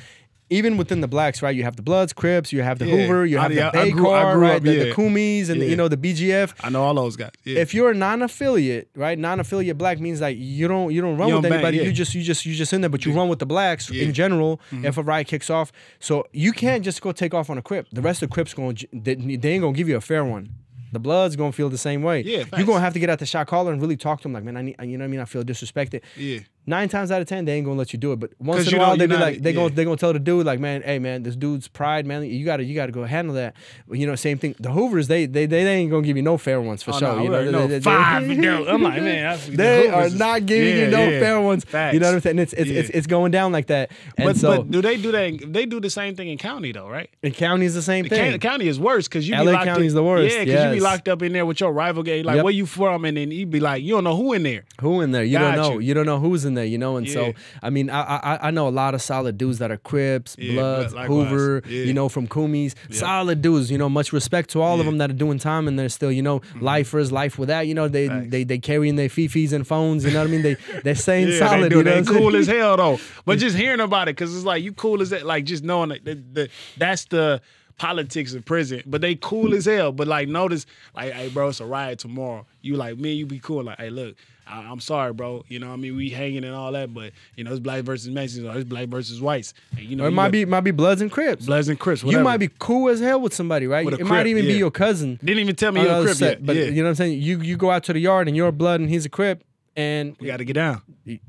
A: Even within the blacks, right? You have the Bloods, Crips, you have the Hoover, you have the Bay Car, right? The Kumis and the BGF.
B: I know all those guys. Yeah.
A: If you're a non-affiliate, right? Non-affiliate black means like you don't run with anybody. You just in there, but you run with the blacks in general. If a riot kicks off, so you can't just go take off on a Crip. The rest of the Crips they ain't gonna give you a fair one. The Blood's gonna feel the same way.
B: Yeah,
A: you're gonna have to get out the Shotcaller and really talk to them like, man, I feel disrespected.
B: Yeah.
A: 9 times out of 10, they ain't gonna let you do it. But once
B: 'Cause
A: in a
B: you
A: while,
B: know-
A: they be
B: you're
A: like,
B: not-
A: they gonna tell the dude like, man, hey man, this dude's pride, man, you gotta go handle that. But, you know, same thing. The Hoovers, they ain't gonna give you no fair ones for
B: Oh,
A: sure.
B: no,
A: you know,
B: no,
A: they-
B: 5. I'm like, man,
A: they are not giving you no fair ones.
B: Facts.
A: You know what I'm saying? It's going down like that. And
B: But,
A: so
B: but do they do that? They do the same thing in county though, right?
A: in county is the same thing.
B: The county is worse because you be
A: LA
B: locked
A: County's
B: in,
A: the worst,
B: Yeah, because you be
A: yes.
B: locked up in there with your rival gang. Like,
A: Yep.
B: where you from? And then you be like, you don't know who in there.
A: Who in there? You
B: Got
A: don't know.
B: you.
A: You don't know who's in there. You know, and
B: Yeah.
A: so I mean, I know a lot of solid dudes that are Crips,
B: Yeah,
A: Bloods,
B: likewise.
A: Hoover.
B: Yeah.
A: You know, from Coomies, solid dudes. You know, much respect to all of
B: Yeah.
A: them that are doing time and they're still, you know, lifers, life with that. You know, they carrying their Fifis and phones. You know what I mean? They're staying
B: Yeah,
A: solid.
B: they do.
A: You know,
B: They
A: what I'm
B: cool
A: saying?
B: as hell though. But just hearing about it, because it's like you cool as that. Like just knowing that that's the politics of prison. But they cool as hell. But like notice, like, hey bro, it's a riot tomorrow. You like me, you be cool. Like, hey look, I'm sorry, bro. You know what I mean? We hanging and all that, but you know it's black versus Mexicans or it's black versus whites. And, you know,
A: Or it might be Bloods and Crips.
B: Bloods and Crips.
A: You
B: Whatever.
A: might be cool as hell with somebody, right?
B: With a
A: It might
B: Crip,
A: even be
B: yeah.
A: your cousin.
B: Didn't even tell me
A: on
B: you're
A: the
B: a
A: other
B: Crip
A: set,
B: yet.
A: But
B: Yeah.
A: you know what I'm saying? You go out to the yard and you're a Blood and he's a Crip, and
B: We got to get down.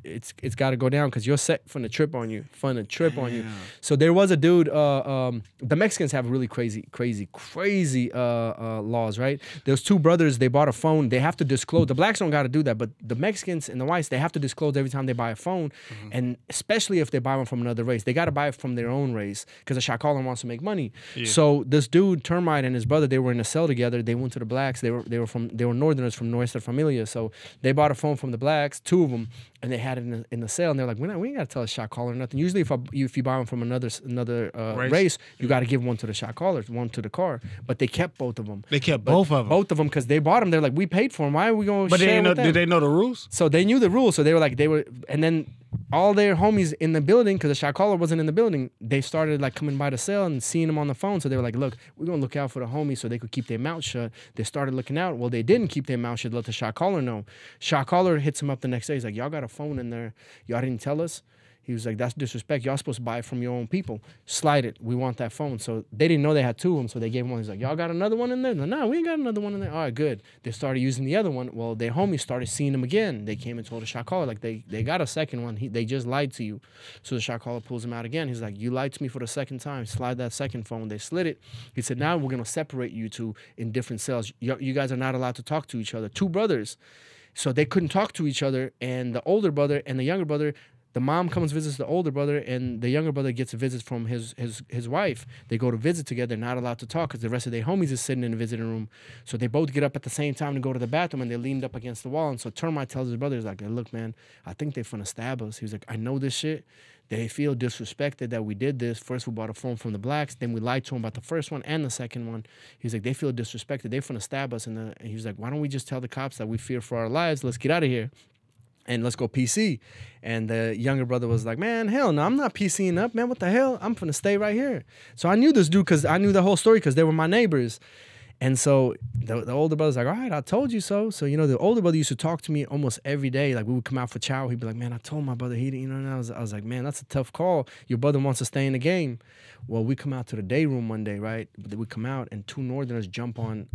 A: it's got to go down because you're set from the trip on you, on you. So there was a dude. The Mexicans have really crazy laws, right? There's 2 brothers. They bought a phone. They have to disclose. The blacks don't got to do that, but the Mexicans and the whites, they have to disclose every time they buy a phone, and especially if they buy one from another race, they got to buy it from their own race because the Shotcaller wants to make money.
B: Yeah.
A: So this dude, Termite, and his brother, they were in a cell together. They went to the blacks. They were Northerners from Nuestra Familia. So they bought a phone from the blacks, 2 of them. And they had it in the sale, and they're like, we ain't got to tell a Shotcaller or nothing. Usually, if you buy one from another race, you got to give one to the Shotcaller, one to the car. But they kept both of them.
B: They kept both of them.
A: Both of them because they bought them. They're like, we paid for them. Why are we going to
B: But
A: share with them?
B: did they know the rules?
A: So they knew the rules. So they were, and then all their homies in the building, because the Shotcaller wasn't in the building, they started like coming by the cell and seeing him on the phone. So they were like, look, we're going to look out for the homies so they could keep their mouth shut. They started looking out. Well, they didn't keep their mouth shut, let the Shotcaller know. Shotcaller hits him up the next day. He's like, y'all got a phone in there. Y'all didn't tell us. He was like, that's disrespect. Y'all supposed to buy it from your own people. Slide it. We want that phone. So they didn't know they had 2 of them, so they gave him one. He's like, y'all got another one in there? No, we ain't got another one in there. All right, good. They started using the other one. Well, their homies started seeing him again. They came and told the Shotcaller, like, they got a second one. They just lied to you. So the Shotcaller pulls him out again. He's like, you lied to me for the second time. Slide that second phone. They slid it. He said, now we're going to separate you 2 in different cells. You guys are not allowed to talk to each other. 2 brothers. So they couldn't talk to each other. And the older brother and the younger brother, the mom comes visits the older brother, and the younger brother gets a visit from his wife. They go to visit together, not allowed to talk because the rest of their homies is sitting in the visiting room. So they both get up at the same time to go to the bathroom, and they leaned up against the wall. And so Termite tells his brother, he's like, look, man, I think they're finna stab us. He was like, I know this shit. They feel disrespected that we did this. First, we bought a phone from the blacks. Then we lied to them about the first one and the second one. He's like, they feel disrespected. They're finna stab us. And he was like, why don't we just tell the cops that we fear for our lives? Let's get out of here. And let's go PC. And the younger brother was like, man, hell no, I'm not PCing up, man. What the hell? I'm finna stay right here. So I knew this dude because I knew the whole story because they were my neighbors. And so the older brother's like, all right, I told you so. So, you know, the older brother used to talk to me almost every day. Like, we would come out for chow. He'd be like, man, I told my brother, and I was like, man, that's a tough call. Your brother wants to stay in the game. Well, we come out to the day room one day, right? We come out, and 2 Northerners jump on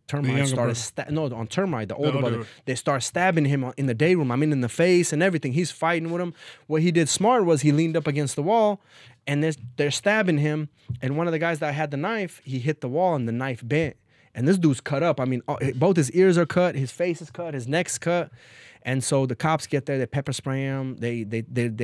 A: Termite. On Termite, the older brother. They start stabbing him in the day room. I mean, in the face and everything. He's fighting with them. What he did smart was he leaned up against the wall, and they're stabbing him. And one of the guys that had the knife, he hit the wall, and the knife bent. And this dude's cut up. I mean, both his ears are cut, his face is cut, his neck's cut. And so the cops get there, they pepper spray him. They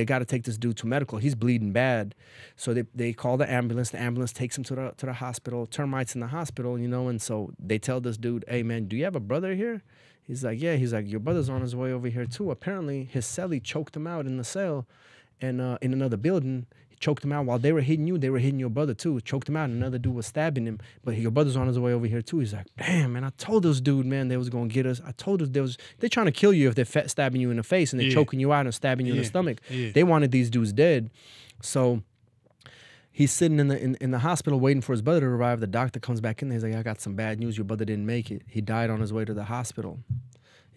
A: got to take this dude to medical. He's bleeding bad. So they call the ambulance. The ambulance takes him to the hospital. Termite's in the hospital, you know. And so they tell this dude, hey, man, do you have a brother here? He's like, yeah. He's like, your brother's on his way over here, too. Apparently, his cellie choked him out in the cell and in another building. Choked him out while they were hitting you. They were hitting your brother too. Choked him out. And another dude was stabbing him. But your brother's on his way over here too. He's like, damn, man, I told this dude, man, they was gonna get us. I told us they're trying to kill you if they're stabbing you in the face and they're choking you out and stabbing you in the stomach. Yeah. They wanted these dudes dead. So he's sitting in the hospital waiting for his brother to arrive. The doctor comes back in there. He's like, I got some bad news. Your brother didn't make it. He died on his way to the hospital.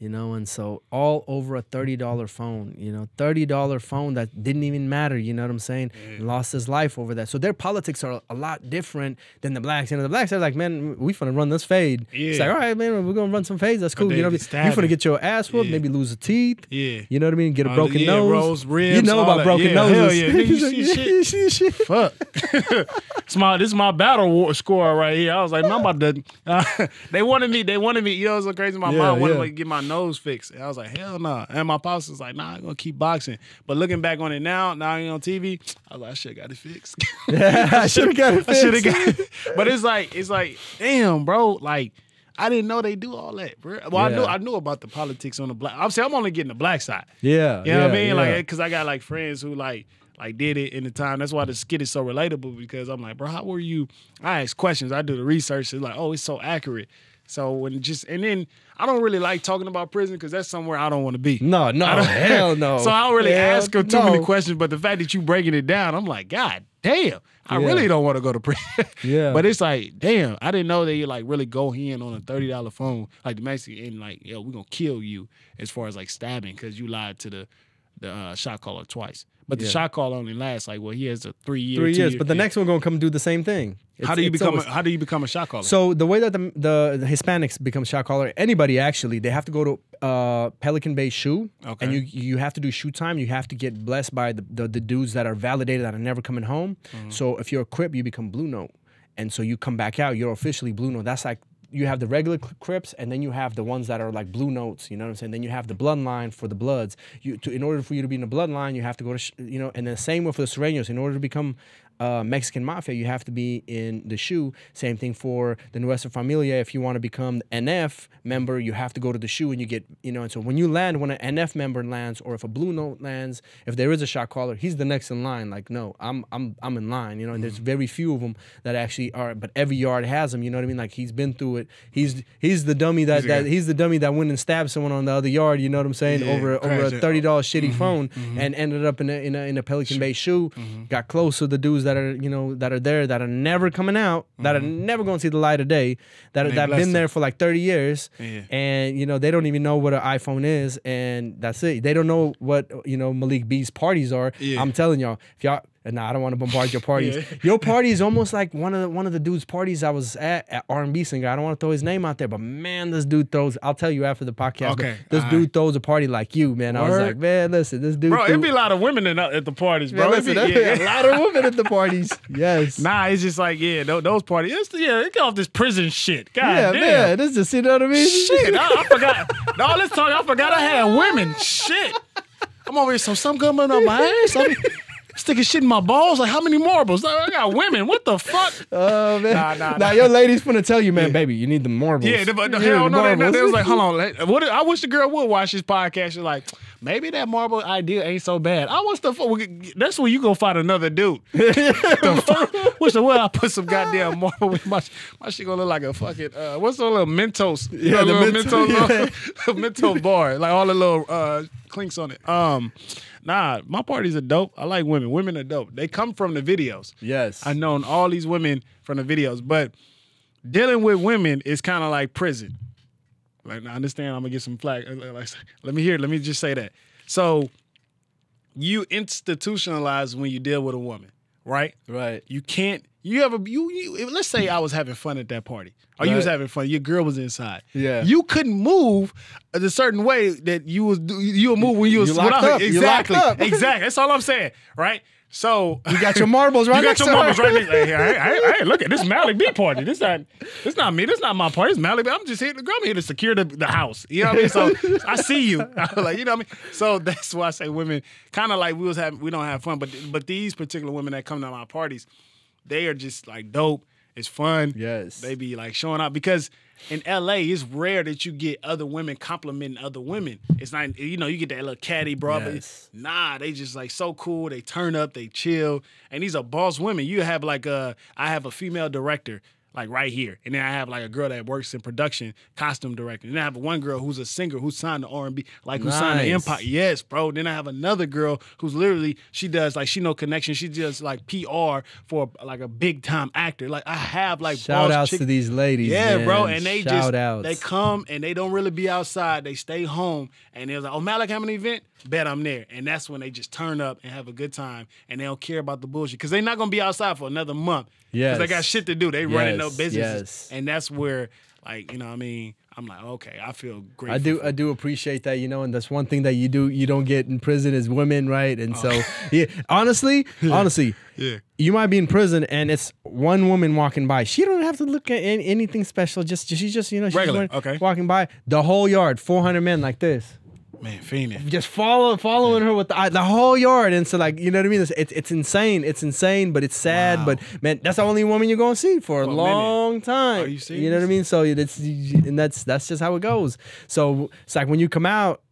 A: You know, and so all over a $30 phone, you know, $30 phone that didn't even matter, you know what I'm saying?
B: Yeah.
A: Lost his life over that. So their politics are a lot different than the blacks. You know, the blacks are like, man, we finna run this fade.
B: Yeah.
A: It's like, all right, man, we're gonna run some fades. That's cool.
B: But
A: You know,
B: they
A: you finna get your ass whooped,
B: Yeah.
A: maybe lose a teeth.
B: Yeah.
A: You know what I mean? Get a broken nose.
B: Rose, ribs,
A: you know
B: all
A: about
B: that.
A: broken
B: Yeah,
A: noses.
B: hell yeah. Nigga, you see shit. Fuck. This is my battle war score right here. I was like, man, I'm about to. They wanted me. You know, it's so crazy. My mom wanted me to get my nose fixed. And I was like, hell no. Nah. And my pops was like, nah, I'm gonna keep boxing. But looking back on it now you on TV, I was like, I should have got it fixed.
A: Yeah, I should have got it fixed.
B: I should have got it. But it's like, damn, bro. Like, I didn't know they do all that, bro. Well, I knew about the politics on the black. Obviously, I'm only getting the black side.
A: Yeah.
B: You know what I mean? Like, because I got like friends who like did it in the time. That's why the skit is so relatable, because I'm like, bro, how were you? I ask questions. I do the research. It's like, oh, it's so accurate. So and then I don't really like talking about prison because that's somewhere I don't want to be.
A: No, hell no.
B: So I don't really ask them too many questions. But the fact that you breaking it down, I'm like, God damn, I really don't want to go to prison.
A: Yeah.
B: But it's like, damn, I didn't know that you like really go in on a $30 phone, like the Mexican, and like, yo, we're gonna kill you as far as like stabbing because you lied to the shot caller twice. But the shot caller only lasts like, well, he has a 3 year.
A: 3 years, but the next one gonna come do the same thing.
B: How do you become a shot caller?
A: So the way that the Hispanics become shot caller, anybody actually, they have to go to Pelican Bay SHU, and you have to do SHU time. You have to get blessed by the dudes that are validated that are never coming home. So if you're a Crip, you become Blue Note, and so you come back out, you're officially Blue Note. That's like, you have the regular Crips, and then you have the ones that are like Blue Notes. You know what I'm saying? Then you have the bloodline for the Bloods. In order for you to be in the bloodline, you have to go to and then same with the Sureños. In order to become Mexican Mafia, you have to be in the SHU. Same thing for the Nuestra Familia. If you want to become NF member, you have to go to the SHU, and you get, and so when you land, when an NF member lands, or if a Blue Note lands, if there is a shot caller, he's the next in line. Like, no, I'm in line, and there's very few of them that actually are, but every yard has them, you know what I mean? Like, he's been through it. He's the dummy he's the dummy that went and stabbed someone on the other yard, you know what I'm saying? Over a $30 shitty phone, and ended up in a Pelican Bay SHU, got close to the dudes that are that are there, that are never coming out, that are never going to see the light of day, that been there for like 30 years, and they don't even know what an iPhone is, and that's it. They don't know what Malik B's parties are. I'm telling y'all, if y'all. Nah, I don't want to bombard your parties. Your party is almost like one of the dude's parties I was at R&B singer. I don't want to throw his name out there, but man, this dude throws. I'll tell you after the podcast.
B: Okay,
A: this dude throws a party like you, man. I was like, man, listen, this dude.
B: Bro, it'd be a lot of women at the parties, bro.
A: Yeah, listen, a lot of women at the parties. Yes.
B: Nah, it's just like those parties. Get off this prison shit. God damn.
A: Man, this just, you know what I mean?
B: Shit, I forgot. No, let's talk. I forgot I had women. Shit. I'm over here, so some coming on my ass. Sticking shit in my balls. Like, how many marbles? I got women. What the fuck?
A: Oh, man.
B: Nah.
A: Your lady's finna tell you, man, baby, you need the marbles.
B: Yeah, hell no. They was like, hold on. I wish the girl would watch this podcast. She's like, maybe that marble idea ain't so bad. What's the fuck? That's where you gonna find another dude. The fuck? Wish the I put some goddamn marble with my shit gonna look like a fucking, what's the little Mentos?
A: Yeah, the
B: Mentos. Mentos bar. Like all the little clinks on it. Nah, my parties are dope. I like women. Women are dope. They come from the videos.
A: Yes.
B: I've known all these women from the videos, but dealing with women is kind of like prison. Like, I understand I'm going to get some flack. Let me just say that. So you institutionalize when you deal with a woman, right?
A: Right.
B: You can't, let's say I was having fun at that party. Or you was having fun. Your girl was inside.
A: Yeah.
B: You couldn't move a certain way that you would move when you was
A: locked up.
B: Exactly.
A: You locked up.
B: Exactly. That's all I'm saying. Right? So
A: you got your marbles right next to her.
B: You got your marbles right next to her. Hey, look at this Malik B party. This not me. This not my party. It's Malik B. I'm just here. I'm here to secure the house. You know what I mean? So I see you. Like, you know what I mean? So that's why I say women kind of like we don't have fun. But these particular women that come to my parties, they are just like dope. It's fun.
A: Yes.
B: They be like showing up because in LA, it's rare that you get other women complimenting other women. It's not, you get that little catty, bro.
A: Yes.
B: But nah, they just like so cool. They turn up, they chill. And these are boss women. You have like I have a female director like right here. And then I have like a girl that works in production, costume directing. And then I have one girl who's a singer who's signed to R&B, like who signed to Empire. Yes, bro. Then I have another girl who's literally, she does like, she no connection. She does like PR for like a big time actor. Like I have like
A: shout outs to these ladies.
B: Yeah,
A: man.
B: bro. And they
A: shout outs.
B: They come and they don't really be outside. They stay home and they're like, oh, Malik having an event? Bet I'm there. And that's when they just turn up and have a good time and they don't care about the bullshit. Because they're not going to be outside for another month.
A: Yes.
B: Because they got shit to do. They running no businesses.
A: Yes.
B: And that's where, like, you know what I mean? I'm like, okay, I feel great.
A: I do appreciate that, you know, and that's one thing that you don't get in prison is women, right? And so, yeah, honestly,
B: yeah.
A: You might be in prison and it's one woman walking by. She don't have to look at anything special. She's just, you know, she's
B: regular, okay,
A: walking by. The whole yard, 400 men like this.
B: Man, fiending.
A: Just following her with the whole yard. And so, like, you know what I mean? It's insane. It's insane, but it's sad.
B: Wow.
A: But, man, that's the only woman you're going to see for a long time.
B: Are you serious?
A: You know what I mean? So, that's just how it goes. So, it's like when you come out,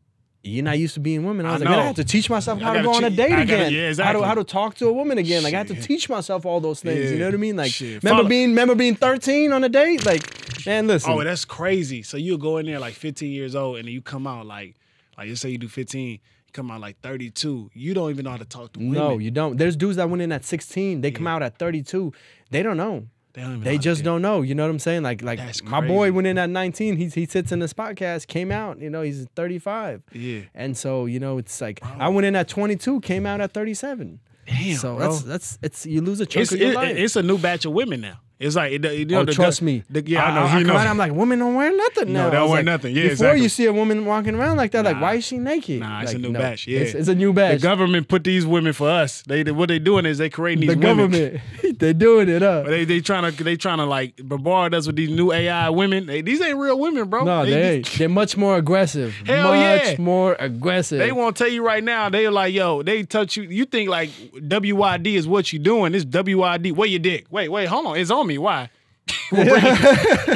A: you're not used to being women. I was like, man, I have to teach myself how to go on a date again.
B: Yeah, exactly.
A: How to talk to a woman again. Like, I have to teach myself all those things.
B: Yeah.
A: You know what I mean? Like,
B: Shit.
A: remember being 13 on a date? Like, man, listen.
B: Oh, that's crazy. So you'll go in there like 15 years old and then you come out like let's say you do 15, you come out like 32. You don't even know how to talk to women.
A: No, you don't. There's dudes that went in at 16. They come out at 32. They don't know. They just don't know. You know what I'm saying? Like my boy went in at 19. He sits in this podcast, came out, you know, he's 35.
B: Yeah.
A: And so, you know, it's like, I went in at 22, came out at 37.
B: Damn,
A: so
B: bro.
A: that's you lose a chunk of your life.
B: It's a new batch of women now. It's like, you know,
A: trust me. I come out, I'm like, women don't wear nothing now.
B: No, they don't wear nothing. Yeah,
A: before
B: exactly.
A: you see a woman walking around like that, like, why is she naked?
B: Nah, it's
A: like,
B: a new batch. Yeah,
A: it's a new batch.
B: The government put these women for us. What they doing is they creating these women.
A: The government, they're doing it up.
B: But they trying to like bombard us with these new AI women. These ain't real women, bro.
A: No, they ain't. They're much more aggressive.
B: Hell
A: much more aggressive.
B: They won't tell you right now. They're like, yo, they touch you. You think like WID is what you doing? It's WID. Where your dick? Wait, hold on. It's on me. Why? It's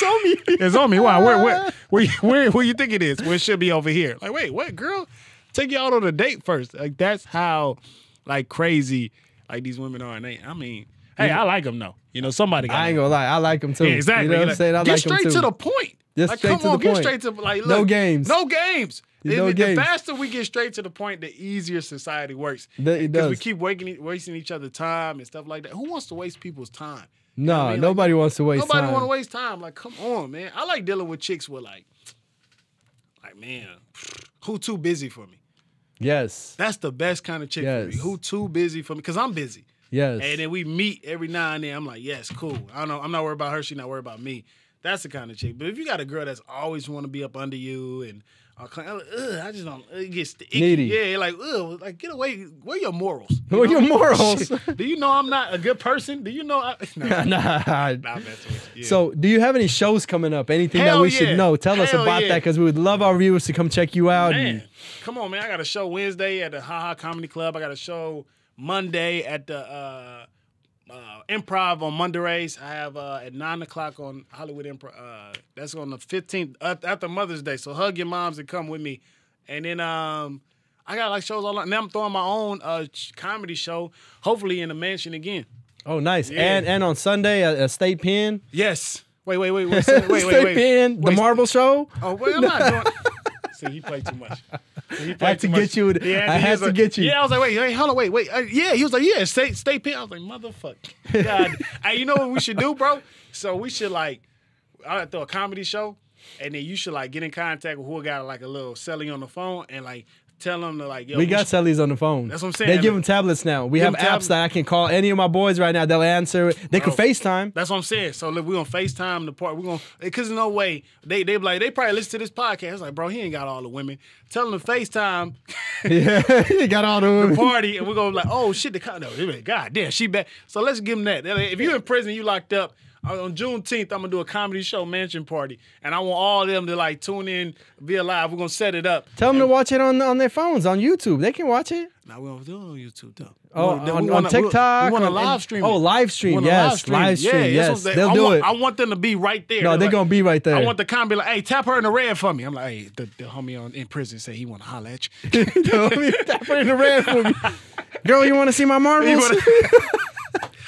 B: on me. It's on me. Why? Where you think it is? Well, it should be over here. Like, wait, what, girl? Take you out on a date first. Like, that's how, like, crazy, like, these women are. And I mean, hey, I like them though. You know, somebody.
A: I ain't gonna lie, I like them too.
B: Yeah, exactly.
A: You know what I'm saying? I like them too.
B: Get straight to the point.
A: Just straight to the point.
B: Get straight to like. Look,
A: no games.
B: No games.
A: No games.
B: The faster we get straight to the point, the easier society works.
A: It
B: Because
A: does.
B: we keep wasting each other's time and stuff like that. Who wants to waste people's time?
A: No,
B: you know what I mean?
A: nobody wants to waste time.
B: Nobody want to waste time. Like, come on, man. I like dealing with chicks with like, man, who too busy for me?
A: Yes.
B: That's the best kind of chick for me. Who too busy for me? Because I'm busy.
A: Yes.
B: And then we meet every now and then. I'm like, yes, cool. I don't know. I'm not worried about her. She's not worried about me. That's the kind of chick. But if you got a girl that's always want to be up under you and I just don't. It gets icky.
A: Needy.
B: Yeah, like get away. Where your morals?
A: Where your morals?
B: Do you know I'm not a good person? Do you know?
A: Nah.
B: Nah, messing with you. Yeah.
A: So, do you have any shows coming up? Anything
B: Hell
A: that we
B: yeah.
A: should know? Tell us about that because we would love our viewers to come check you out.
B: Man, come on, man. I got a show Wednesday at the Ha Comedy Club. I got a show Monday at the Improv on Mondays. I have at 9 o'clock on Hollywood Improv. That's on the 15th after Mother's Day. So hug your moms and come with me. And then I got like shows all. Now I'm throwing my own comedy show. Hopefully in the mansion again.
A: Oh, nice.
B: Yeah.
A: And on Sunday a State Pen.
B: Yes. Wait.
A: State Pen. The Marble Show.
B: Oh, wait, I'm not doing. See, he played too much.
A: I had to get you. I had to get you.
B: Yeah, I was like, wait, hold on, wait. Yeah, he was like, yeah, state pen. I was like, motherfucker. God. Hey, you know what we should do, bro? So we should like, I throw a comedy show, and then you should like get in contact with who got like a little celly on the phone, and like tell them to like, yo,
A: we got cellies on the phone.
B: That's what I'm saying.
A: They give them tablets now. We have apps that I can call any of my boys right now. They'll answer. They can FaceTime.
B: That's what I'm saying. So look, we're gonna FaceTime the part. We're gonna because there's no way they probably listen to this podcast. It's like, bro, he ain't got all the women. Tell them to FaceTime.
A: Yeah, he got all the women.
B: The party, and we're gonna be like, oh shit, God damn, she back. So let's give them that. If you're in prison, you locked up. On Juneteenth, I'm gonna do a comedy show mansion party, and I want all of them to like tune in via live. We're gonna set it up.
A: Tell them to watch it on their phones on YouTube. They can watch it.
B: Now we don't do it on YouTube though.
A: Oh, on TikTok.
B: We want to live stream.
A: Oh, live stream. Yes, live stream. Yes, they'll do it.
B: I want them to be right there.
A: No, they're gonna be right there.
B: I want the comedy like, hey, tap her in the red for me. I'm like, hey, the homie in prison say he want to holler at you.
A: Tap her in the red for me. Girl, you want to see my marbles?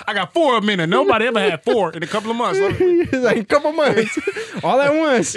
B: I got 4 of them in there. Nobody ever had 4 in a couple of months.
A: Like a couple months. All at once.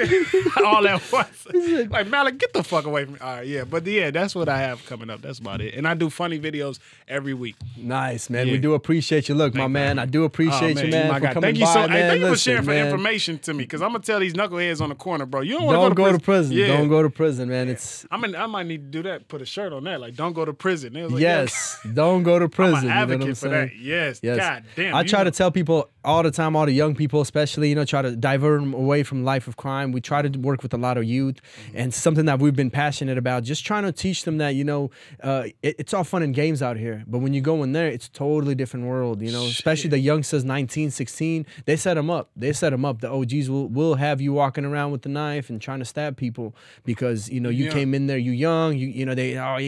B: All at once. Like, Malik, get the fuck away from me. All right, yeah. But yeah, that's what I have coming up. That's about it. And I do funny videos every week.
A: Nice, man. We do appreciate you. Look, my man, I do appreciate you, man, for coming
B: thank you
A: by, man.
B: Thank you for
A: Listen,
B: sharing for
A: man.
B: information to me, because I'm going to tell these knuckleheads on the corner, bro. You don't want to
A: go to prison.
B: Yeah.
A: Don't go to prison, man. It's.
B: I might need to do that, put a shirt on that, like, don't go to prison. Like,
A: yes, don't go to prison.
B: I'm an advocate
A: you know
B: for that. Yes. God damn.
A: I try to tell people all the time, all the young people especially, try to divert them away from life of crime. We try to work with a lot of youth, and something that we've been passionate about, just trying to teach them that, it's all fun and games out here, but when you go in there, it's a totally different world, especially the youngsters, 19, 16, they set them up. The OGs will have you walking around with the knife and trying to stab people because, you came in there, you young, you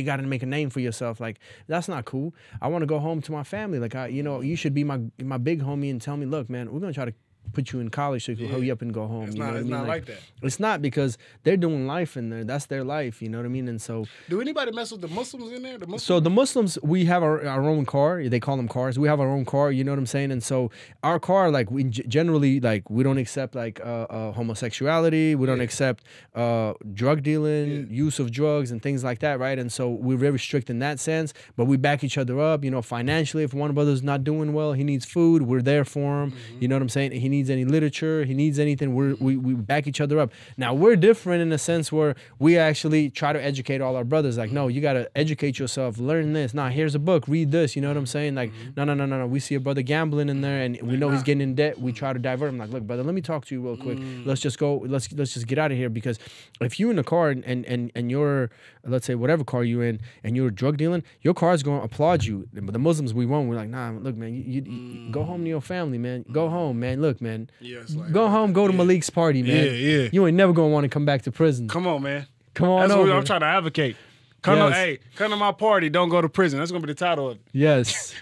A: got to make a name for yourself. Like, that's not cool. I want to go home to my family. Like, you should be my big homie and tell me, look, man, we're going to try to put you in college so you can hurry up and go home.
B: It's not like that.
A: It's not, because they're doing life in there. That's their life, you know what I mean? And so...
B: Do anybody mess with the Muslims in there?
A: So the Muslims, we have our own car. They call them cars. We have our own car, you know what I'm saying? And so our car, like, we generally, like, we don't accept, like, homosexuality. We don't accept drug dealing, use of drugs and things like that, right? And so we're very strict in that sense, but we back each other up, financially. If one brother's not doing well, he needs food, we're there for him. You know what I'm saying? He needs any literature, he needs anything, we back each other up. Now, we're different in a sense where we actually try to educate all our brothers. Like, no, you got to educate yourself, learn this. Nah, here's a book, read this, you know what I'm saying? Like, no. We see a brother gambling in there and we know he's getting in debt. We try to divert him. Like, look, brother, let me talk to you real quick. Let's just go, let's just get out of here, because if you're in a car and you're, let's say, whatever car you're in, and you're drug dealing, your car is going to applaud you. But the Muslims, we won't. We're like, nah, look, man, you go home to your family, man. Go home, man. Look, man.
B: Like,
A: go home, go to Malik's party, man.
B: Yeah.
A: You ain't never gonna want to come back to prison.
B: Come on, man.
A: Come on
B: That's
A: over.
B: what I'm trying to advocate. Come to my party, don't go to prison. That's gonna be the title of it.
A: Yes.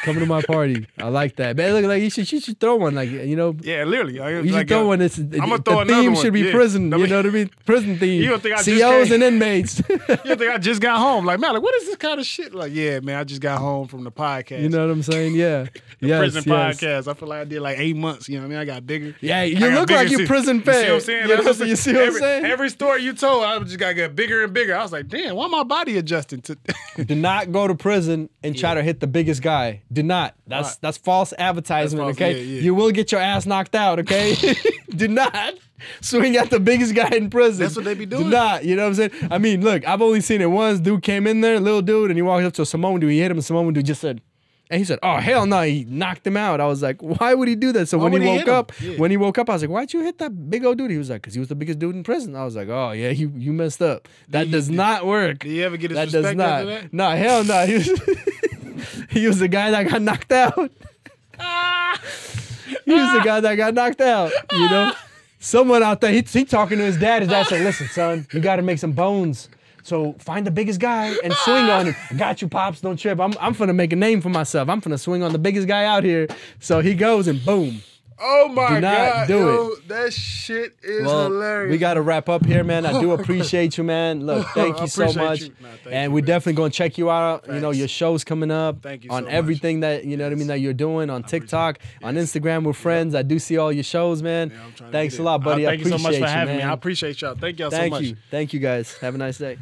A: Come to my party. I like that. Man, look, like you should throw one, like,
B: Yeah, literally.
A: You should throw one. I'm gonna throw another theme one. Should be prison. You know what I mean? Prison theme.
B: You don't think I
A: COs and inmates.
B: You don't think I just got home? Like, man, what is this kind of shit? Like, yeah, man, I just got home from the podcast.
A: You know what I'm saying? Yeah.
B: Prison podcast. I feel like I did like 8 months. You know what I mean? I got bigger.
A: Yeah, you look like you prison fed.
B: You see what I'm saying?
A: You see what I'm saying?
B: Every story you told, I just got to get bigger and bigger. I was like, damn, why my body adjusting to?
A: Do not go to prison and try to hit the biggest guy. Do not. That's false advertisement, okay?
B: Yeah.
A: You will get your ass knocked out, okay? Do not swing at the biggest guy in prison.
B: That's what they be doing.
A: Do not. You know what I'm saying? I mean, look, I've only seen it once. Dude came in there, little dude, and he walked up to a Samoan dude. He hit him, and Samoan dude just said, and he said, "Oh, hell no!" He knocked him out. I was like, "Why would he do that?" So when he woke up, I was like, "Why'd you hit that big old dude?" He was like, "Cause he was the biggest dude in prison." I was like, "Oh yeah, you messed up. That does not work."
B: Did you ever get his
A: that
B: respect
A: does not.
B: after that?
A: No, hell no. He was the guy that got knocked out. He was the guy that got knocked out. You know, someone out there, he talking to his dad. His dad said, "Listen, son, you got to make some bones. So find the biggest guy and swing on him." "I got you, Pops. Don't trip. I'm finna make a name for myself. I'm finna swing on the biggest guy out here." So he goes and boom.
B: Oh my God.
A: Do it.
B: That shit is hilarious.
A: We got to wrap up here, man. I do appreciate you, man. Look, thank you so much. And we're definitely going to check you out. Thanks. You know, your show's coming up.
B: Thank you
A: on
B: so
A: everything that, you know what I mean, that you're doing on TikTok, on Instagram. We're friends. I do see all your shows, man. Thanks a lot, buddy.
B: Thank you so much for having me.
A: Man.
B: I appreciate y'all. Thank y'all so much.
A: Thank you. Thank you, guys. Have a nice day.